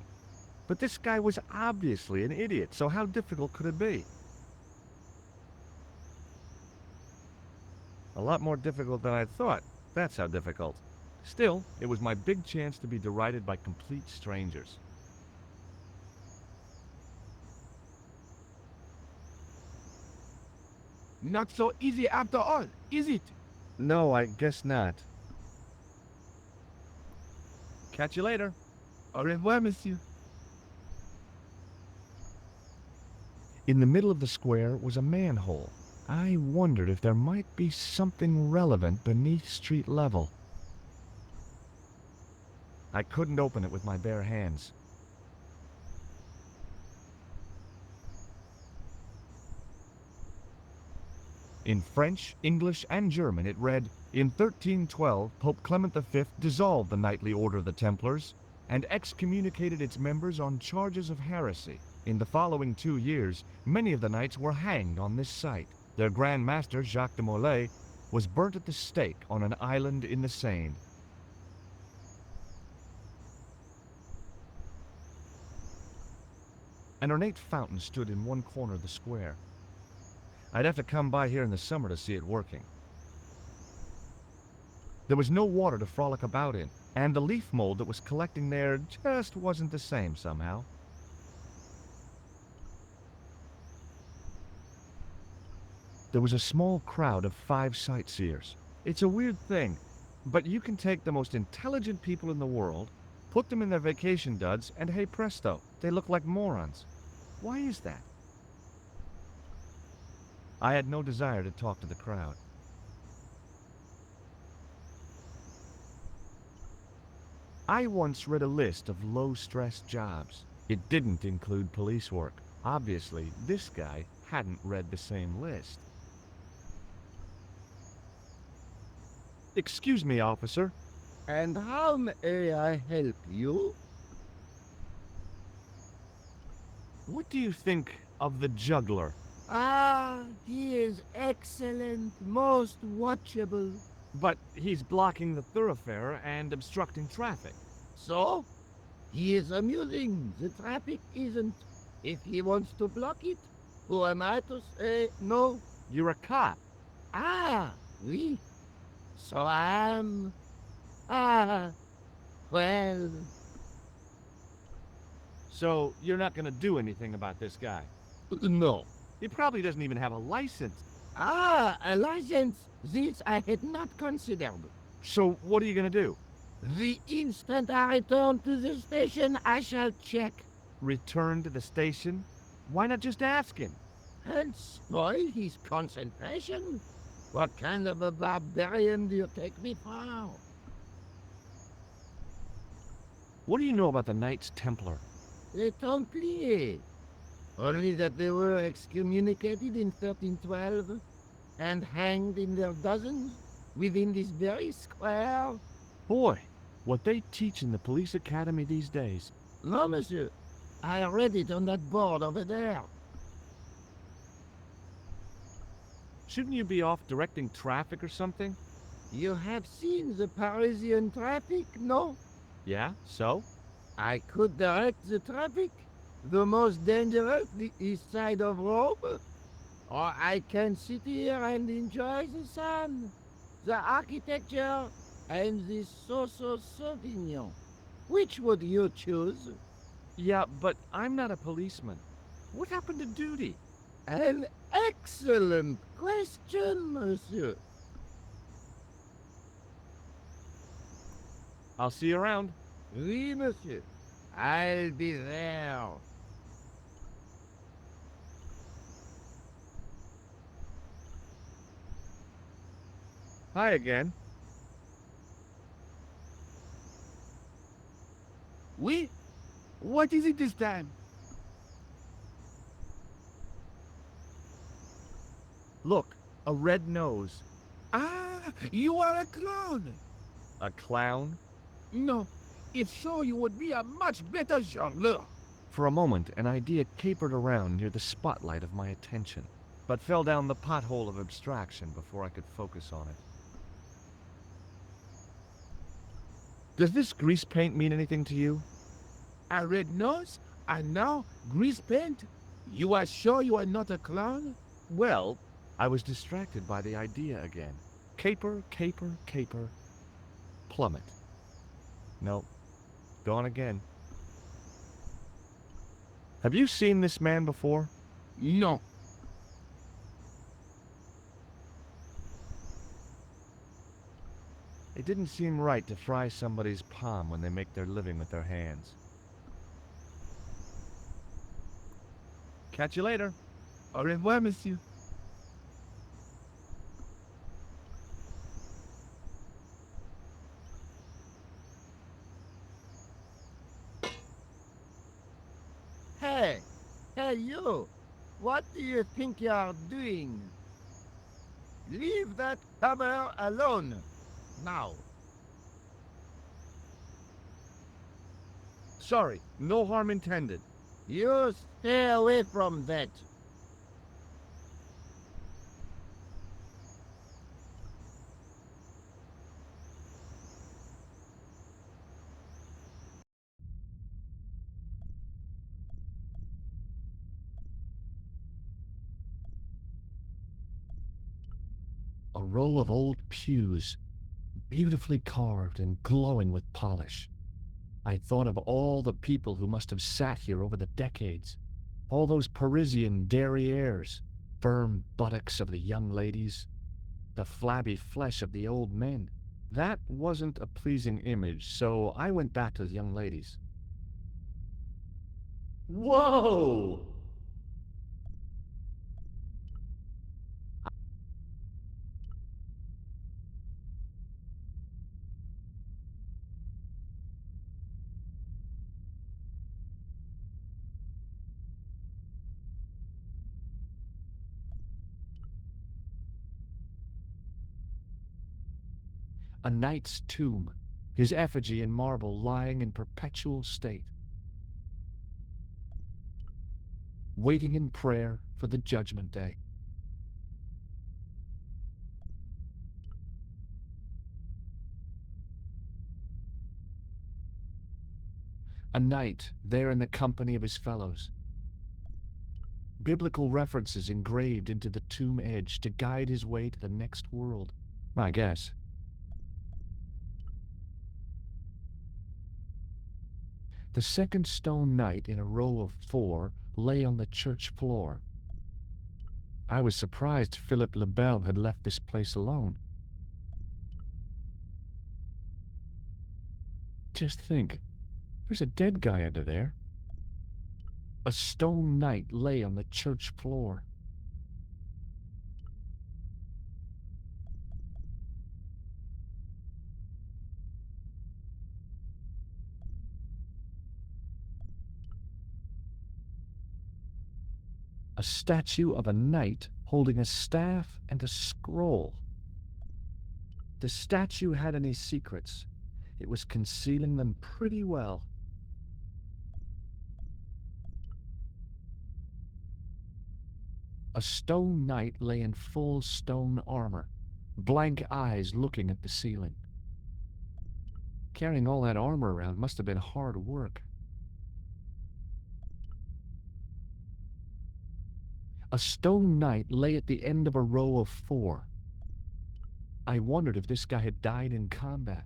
But this guy was obviously an idiot, so how difficult could it be? A lot more difficult than I thought. That's how difficult. Still, it was my big chance to be derided by complete strangers. Not so easy after all, is it? No, I guess not. Catch you later. Au revoir, monsieur. In the middle of the square was a manhole. I wondered if there might be something relevant beneath street level. I couldn't open it with my bare hands. In French, English, and German it read, "In 1312, Pope Clement V dissolved the knightly order of the Templars and excommunicated its members on charges of heresy. In the following 2 years, many of the knights were hanged on this site. Their Grand Master, Jacques de Molay, was burnt at the stake on an island in the Seine." An ornate fountain stood in one corner of the square. I'd have to come by here in the summer to see it working. There was no water to frolic about in, and the leaf mold that was collecting there just wasn't the same somehow. There was a small crowd of 5 sightseers. It's a weird thing, but you can take the most intelligent people in the world, put them in their vacation duds, and hey presto, they look like morons. Why is that? I had no desire to talk to the crowd. I once read a list of low-stress jobs. It didn't include police work. Obviously, this guy hadn't read the same list. Excuse me, officer. And how may I help you? What do you think of the juggler? Ah, he is excellent, most watchable. But he's blocking the thoroughfare and obstructing traffic. So, he is amusing, the traffic isn't. If he wants to block it, who am I to say no? You're a cop. Ah, oui. So I'm... Ah, well... So you're not gonna do anything about this guy? No. He probably doesn't even have a license. Ah, a license. This I had not considered. So what are you gonna do? The instant I return to the station, I shall check. Return to the station? Why not just ask him? And spoil his concentration? What kind of a barbarian do you take me for? What do you know about the Knights Templar? Les Templiers. Only that they were excommunicated in 1312 and hanged in their dozens within this very square. Boy, what they teach in the police academy these days. No, monsieur. I read it on that board over there. Shouldn't you be off directing traffic or something? You have seen the Parisian traffic, no? Yeah, so? I could direct the traffic. The most dangerous, the east side of Rome. Or I can sit here and enjoy the sun, the architecture, and the so-so Sauvignon. Which would you choose? Yeah, but I'm not a policeman. What happened to duty? An excellent question, monsieur. I'll see you around. Oui, monsieur. I'll be there. Hi again. Oui? What is it this time? Look, a red nose. Ah, you are a clown. A clown? No, if so, you would be a much better jongleur. For a moment, an idea capered around near the spotlight of my attention, but fell down the pothole of abstraction before I could focus on it. Does this grease paint mean anything to you? A red nose? And now grease paint? You are sure you are not a clown? Well, I was distracted by the idea again. Caper, caper, caper. Plummet. No. Gone again. Have you seen this man before? No. It didn't seem right to fry somebody's palm when they make their living with their hands. Catch you later. Au revoir, monsieur. Hey! Hey, you! What do you think you are doing? Leave that hammer alone! Now! Sorry, no harm intended. You stay away from that! A row of old pews, beautifully carved and glowing with polish. I thought of all the people who must have sat here over the decades. All those Parisian derrieres, firm buttocks of the young ladies, the flabby flesh of the old men. That wasn't a pleasing image, so I went back to the young ladies. Whoa! A knight's tomb, his effigy in marble lying in perpetual state, waiting in prayer for the judgment day. A knight there in the company of his fellows. Biblical references engraved into the tomb edge to guide his way to the next world, I guess. The second stone knight in a row of 4 lay on the church floor. I was surprised Philip le Bel had left this place alone. Just think, there's a dead guy under there. A stone knight lay on the church floor. A statue of a knight holding a staff and a scroll. The statue had any secrets. It was concealing them pretty well. A stone knight lay in full stone armor, blank eyes looking at the ceiling. Carrying all that armor around must have been hard work. A stone knight lay at the end of a row of 4. I wondered if this guy had died in combat.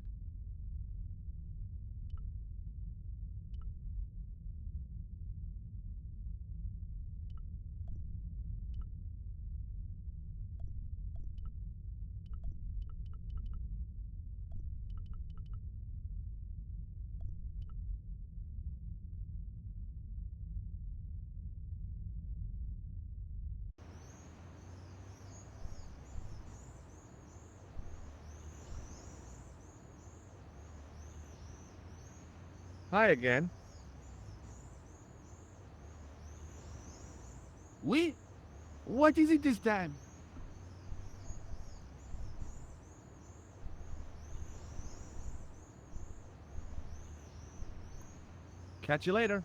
Hi again. Oui? What is it this time? Catch you later.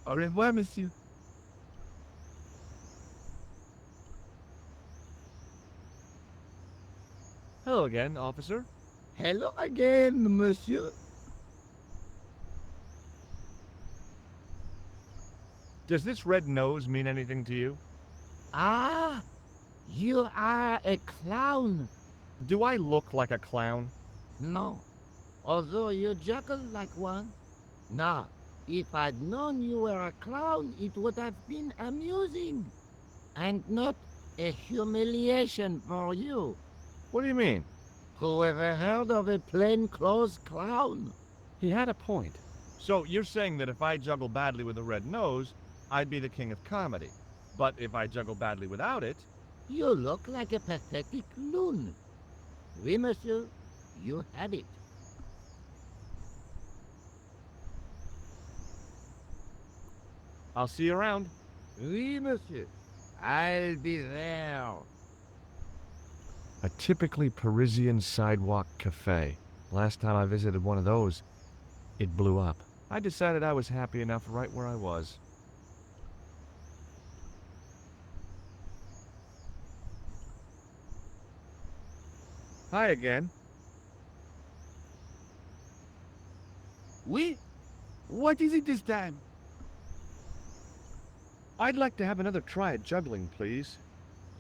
Au revoir, monsieur. Hello again, officer. Hello again, monsieur. Does this red nose mean anything to you? Ah, you are a clown. Do I look like a clown? No, although you juggle like one. Now, if I'd known you were a clown, it would have been amusing. And not a humiliation for you. What do you mean? Who ever heard of a plainclothes clown? He had a point. So you're saying that if I juggle badly with a red nose, I'd be the king of comedy. But if I juggle badly without it, You look like a pathetic loon. Oui, monsieur, you had it. I'll see you around. Oui, monsieur, I'll be there. A typically Parisian sidewalk cafe. Last time I visited one of those, it blew up. I decided I was happy enough right where I was. Hi again. Oui? What is it this time? I'd like to have another try at juggling, please.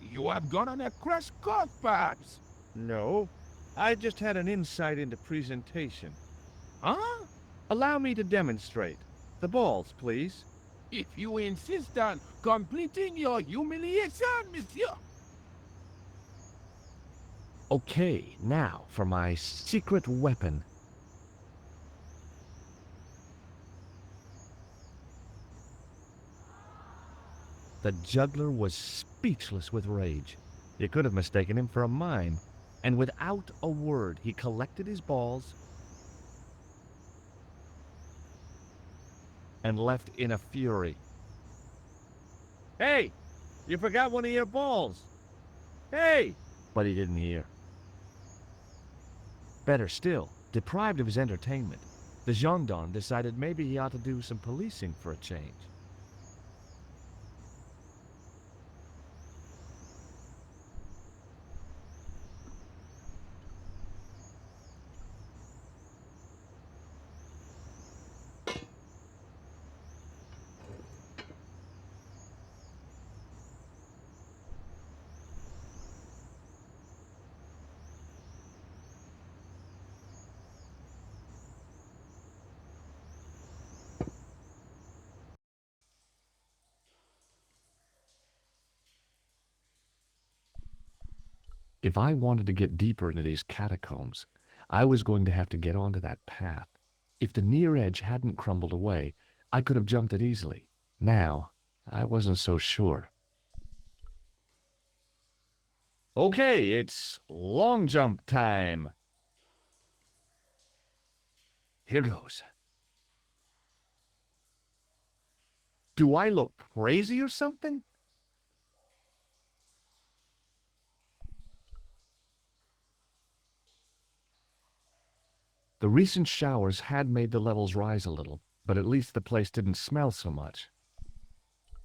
You have gone on a crash course, perhaps? No, I just had an insight into presentation. Huh? Allow me to demonstrate. The balls, please. If you insist on completing your humiliation, monsieur. Okay, now for my secret weapon. The juggler was speechless with rage. You could have mistaken him for a mime. And without a word, he collected his balls and left in a fury. Hey, you forgot one of your balls. Hey! But he didn't hear. Better still, deprived of his entertainment, the gendarme decided maybe he ought to do some policing for a change. If I wanted to get deeper into these catacombs, I was going to have to get onto that path. If the near edge hadn't crumbled away, I could have jumped it easily. Now, I wasn't so sure. Okay, it's long jump time. Here goes. Do I look crazy or something? The recent showers had made the levels rise a little, but at least the place didn't smell so much.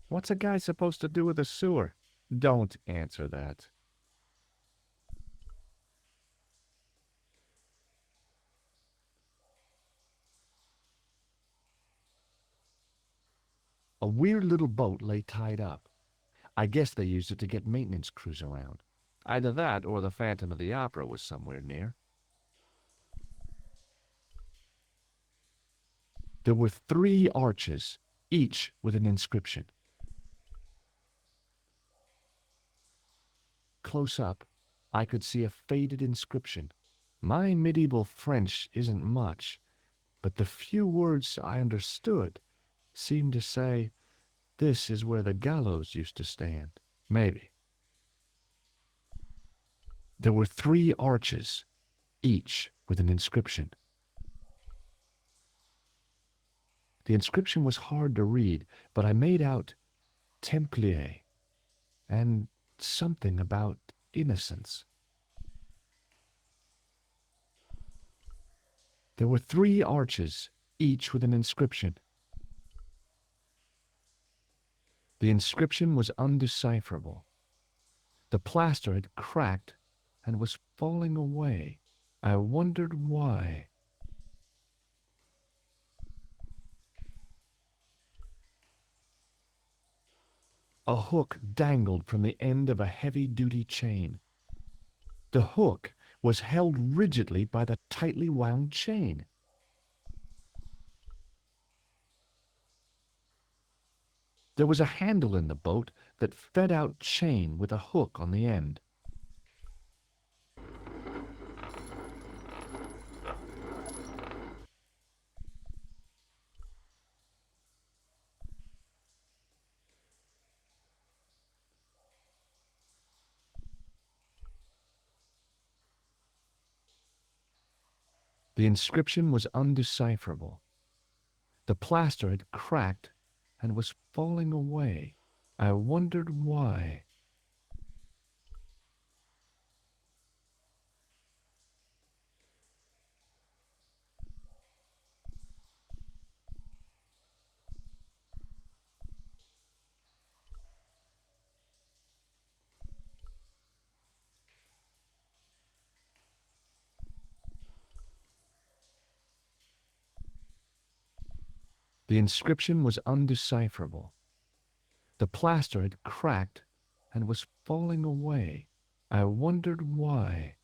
What's a guy supposed to do with a sewer? Don't answer that. A weird little boat lay tied up. I guess they used it to get maintenance crews around. Either that or the Phantom of the Opera was somewhere near. There were 3 arches, each with an inscription. Close up, I could see a faded inscription. My medieval French isn't much, but the few words I understood seemed to say, "This is where the gallows used to stand." Maybe. There were 3 arches, each with an inscription. The inscription was hard to read, but I made out Templier and something about innocence. There were 3 arches, each with an inscription. The inscription was undecipherable. The plaster had cracked and was falling away. I wondered why. A hook dangled from the end of a heavy-duty chain. The hook was held rigidly by the tightly wound chain. There was a handle in the boat that fed out chain with a hook on the end. The inscription was undecipherable. The plaster had cracked and was falling away. I wondered why. The inscription was undecipherable. The plaster had cracked and was falling away. I wondered why.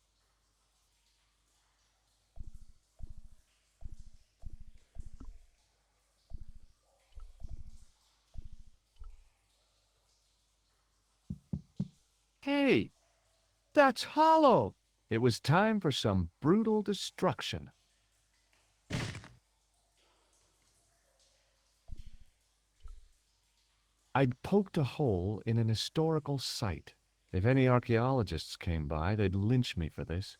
Hey, that's hollow! It was time for some brutal destruction. I'd poked a hole in an historical site. If any archaeologists came by, they'd lynch me for this.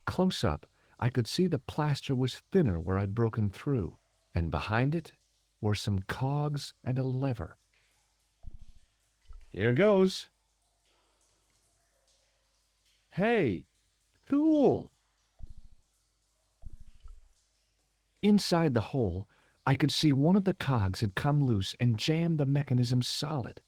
Close up, I could see the plaster was thinner where I'd broken through, and behind it were some cogs and a lever. Here goes. Hey, cool! Inside the hole, I could see one of the cogs had come loose and jammed the mechanism solid.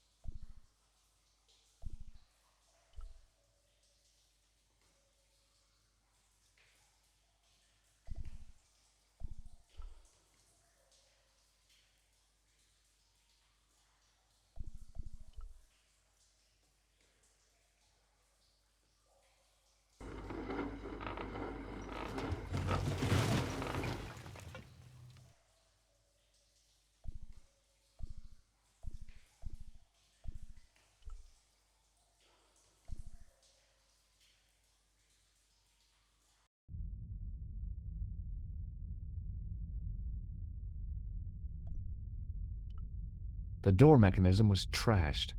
The door mechanism was trashed.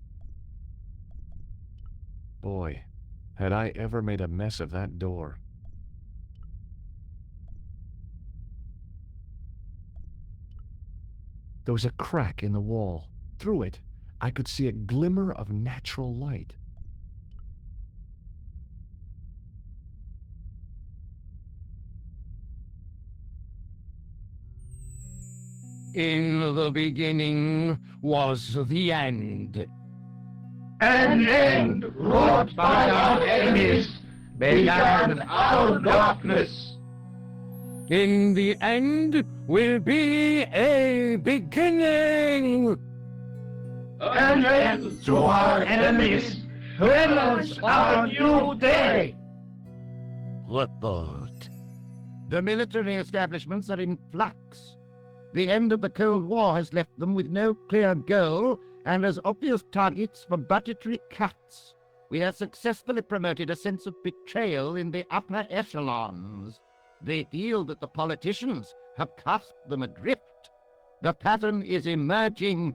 Boy, had I ever made a mess of that door. There was a crack in the wall. Through it, I could see a glimmer of natural light. In the beginning was the end. An end wrought by our enemies began our darkness. In the end will be a beginning. An end to our enemies heralds our new day. Report. The military establishments are in flux. The end of the Cold War has left them with no clear goal and as obvious targets for budgetary cuts. We have successfully promoted a sense of betrayal in the upper echelons. They feel that the politicians have cast them adrift. The pattern is emerging.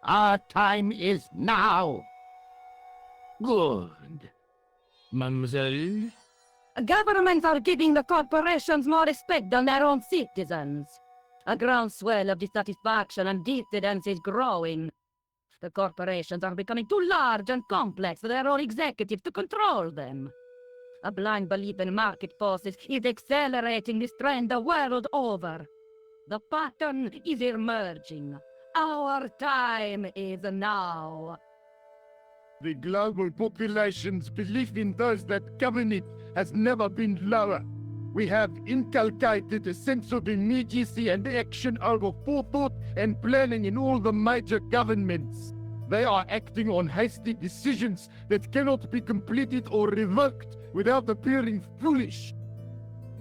Our time is now. Good. Mademoiselle? Governments are giving the corporations more respect than their own citizens. A groundswell of dissatisfaction and dissidence is growing. The corporations are becoming too large and complex for their own executives to control them. A blind belief in market forces is accelerating this trend the world over. The pattern is emerging. Our time is now. The global population's belief in those that govern it has never been lower. We have inculcated a sense of immediacy and action over forethought and planning in all the major governments. They are acting on hasty decisions that cannot be completed or revoked without appearing foolish.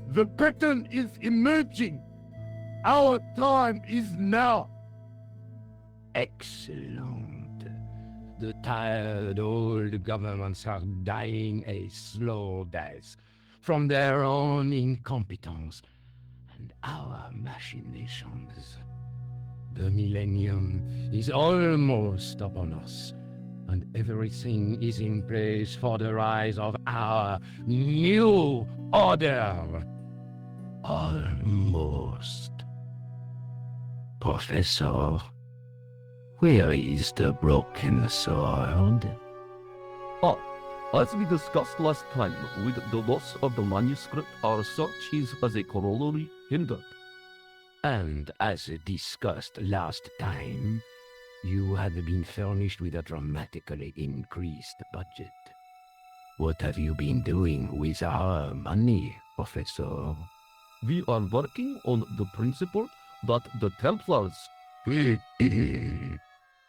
The pattern is emerging. Our time is now. Excellent. The tired old governments are dying a slow death from their own incompetence and our machinations. The millennium is almost upon us, and everything is in place for the rise of our new order. Almost. Professor, where is the broken sword? As we discussed last time, with the loss of the manuscript, our search is as a corollary hindered. And as discussed last time, you have been furnished with a dramatically increased budget. What have you been doing with our money, Professor? We are working on the principle that the Templars,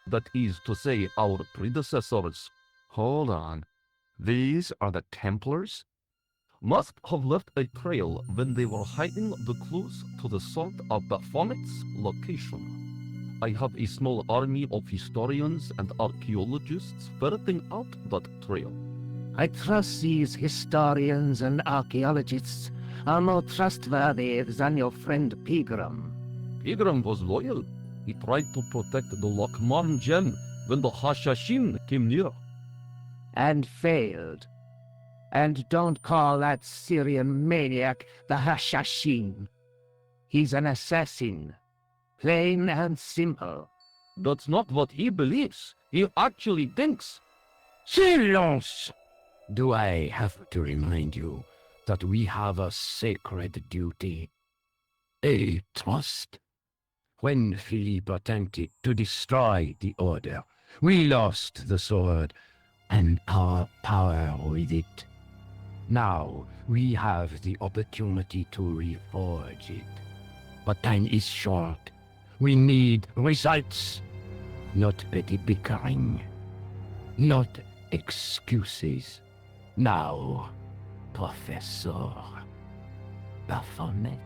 that is to say our predecessors, Hold on. These are the Templars? must have left a trail when they were hiding the clues to the Sword of Baphomet's location. I have a small army of historians and archaeologists ferreting out that trail. I trust these historians and archaeologists are more trustworthy than your friend Pegram. Pegram was loyal. He tried to protect the Lockmarn gem when the Hashashin came near. And failed. And don't call that Syrian maniac the Hashashin. He's an assassin. Plain and simple. That's not what he believes. He actually thinks. Silence! Do I have to remind you that we have a sacred duty? A trust? When Philippe attempted to destroy the Order, we lost the sword and our power with it. Now we have the opportunity to reforge it. But time is short. We need results, not petty bickering, not excuses. Now, Professor Baphomet.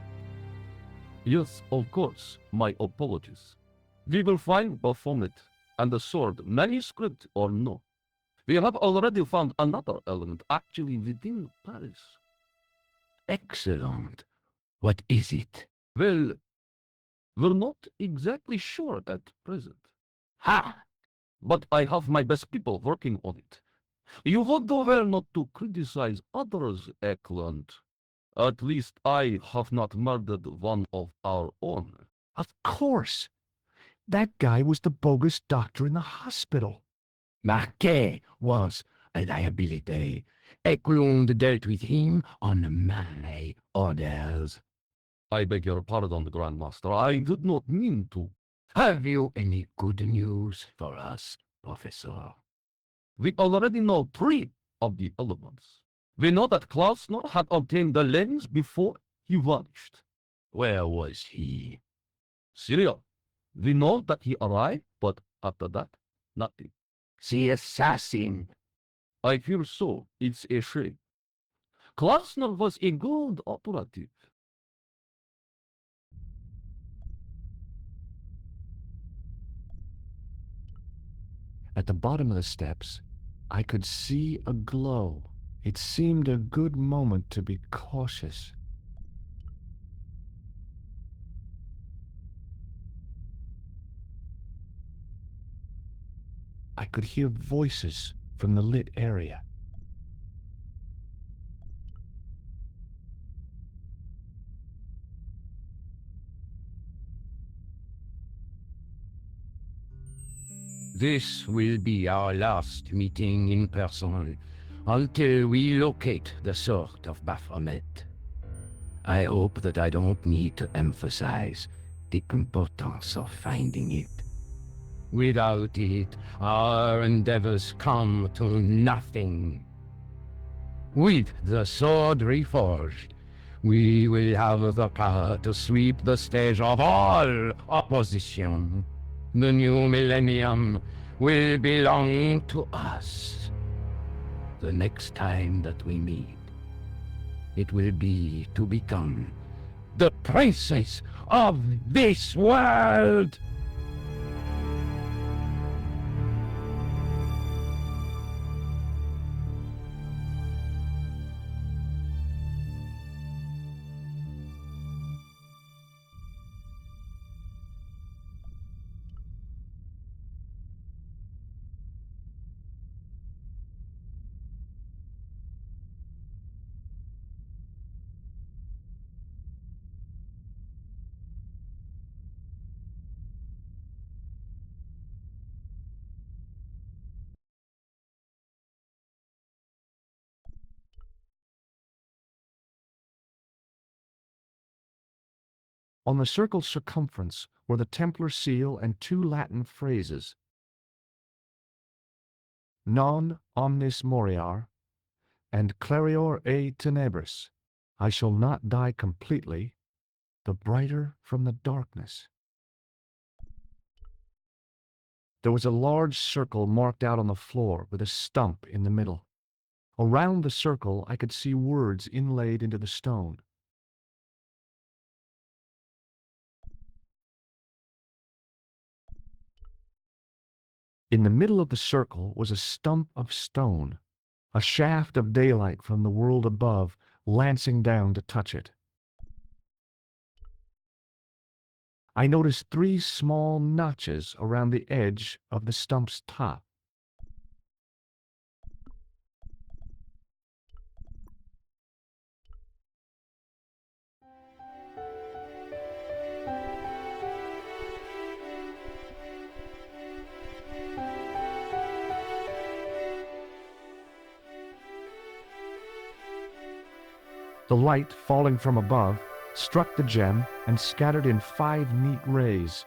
Yes, of course. My apologies. We will find Baphomet and the sword, manuscript or no. We have already found another element actually within Paris. Excellent. What is it? Well, we're not exactly sure at present. Ha! But I have my best people working on it. You would do well not to criticize others, Eklund. At least I have not murdered one of our own. Of course. That guy was the bogus doctor in the hospital. Marquet was a liability. Eklund dealt with him on my orders. I beg your pardon, Grandmaster. I did not mean to. Have you any good news for us, Professor? We already know 3 of the elements. We know that Klausner had obtained the lens before he vanished. Where was he? Syria. We know that he arrived, but after that, nothing. The assassin. I fear so. It's a shame. Klausner was a good operative. At the bottom of the steps, I could see a glow. It seemed a good moment to be cautious. I could hear voices from the lit area. This will be our last meeting in person until we locate the Sword of Baphomet. I hope that I don't need to emphasize the importance of finding it. Without it, our endeavors come to nothing. With the Sword Reforged, we will have the power to sweep the stage of all opposition. The new millennium will belong to us. The next time that we meet, it will be to become the princess of this world! On the circle's circumference were the Templar seal and 2 Latin phrases. Non omnis moriar and clarior e tenebris. I shall not die completely, the brighter from the darkness. There was a large circle marked out on the floor with a stump in the middle. Around the circle I could see words inlaid into the stone. In the middle of the circle was a stump of stone, a shaft of daylight from the world above lancing down to touch it. I noticed 3 small notches around the edge of the stump's top. The light, falling from above, struck the gem and scattered in 5 neat rays,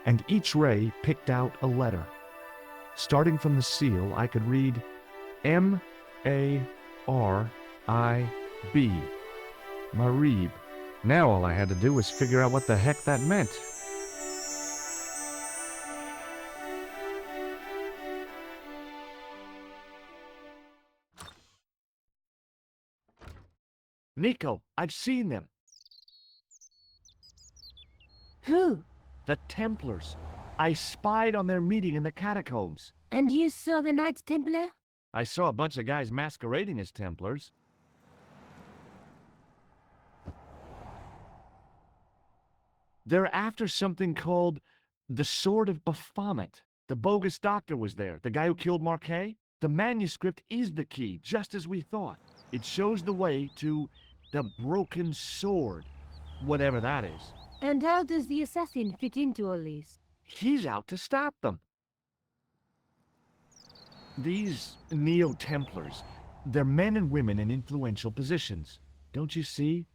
and each ray picked out a letter. Starting from the seal, I could read M-A-R-I-B, Marib. Now all I had to do was figure out what the heck that meant. Nico, I've seen them. Who? The Templars. I spied on their meeting in the catacombs. And you saw the Knights Templar? I saw a bunch of guys masquerading as Templars. They're after something called the Sword of Baphomet. The bogus doctor was there, the guy who killed Marquet. The manuscript is the key, just as we thought. It shows the way to the broken sword, whatever that is. And how does the assassin fit into all this? He's out to stop them. These Neo-Templars, they're men and women in influential positions. Don't you see?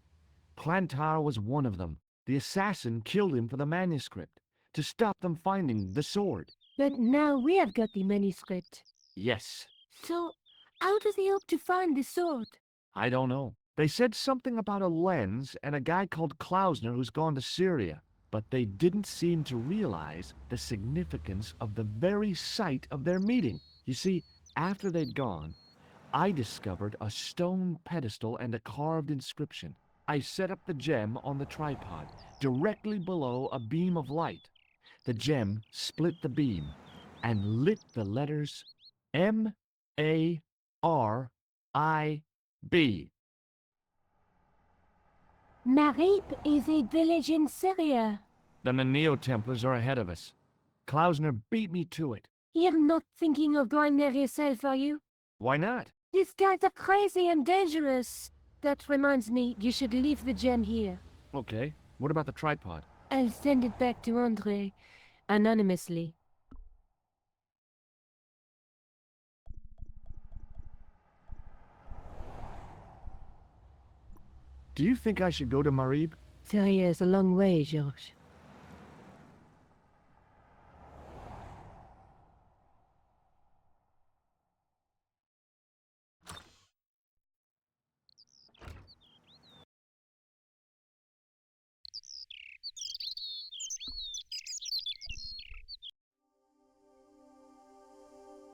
Plantar was one of them. The assassin killed him for the manuscript, to stop them finding the sword. But now we have got the manuscript. Yes. So, how do they hope to find the sword? I don't know. They said something about a lens and a guy called Klausner who's gone to Syria, but they didn't seem to realize the significance of the very site of their meeting. You see, after they'd gone, I discovered a stone pedestal and a carved inscription. I set up the gem on the tripod, directly below a beam of light. The gem split the beam and lit the letters M-A-R-I-B. Marib is a village in Syria. Then the Neo-Templars are ahead of us. Klausner beat me to it. You're not thinking of going there yourself, are you? Why not? These guys are crazy and dangerous. That reminds me, you should leave the gem here. Okay, what about the tripod? I'll send it back to Andre, anonymously. Do you think I should go to Marib? Syria is a long way, George.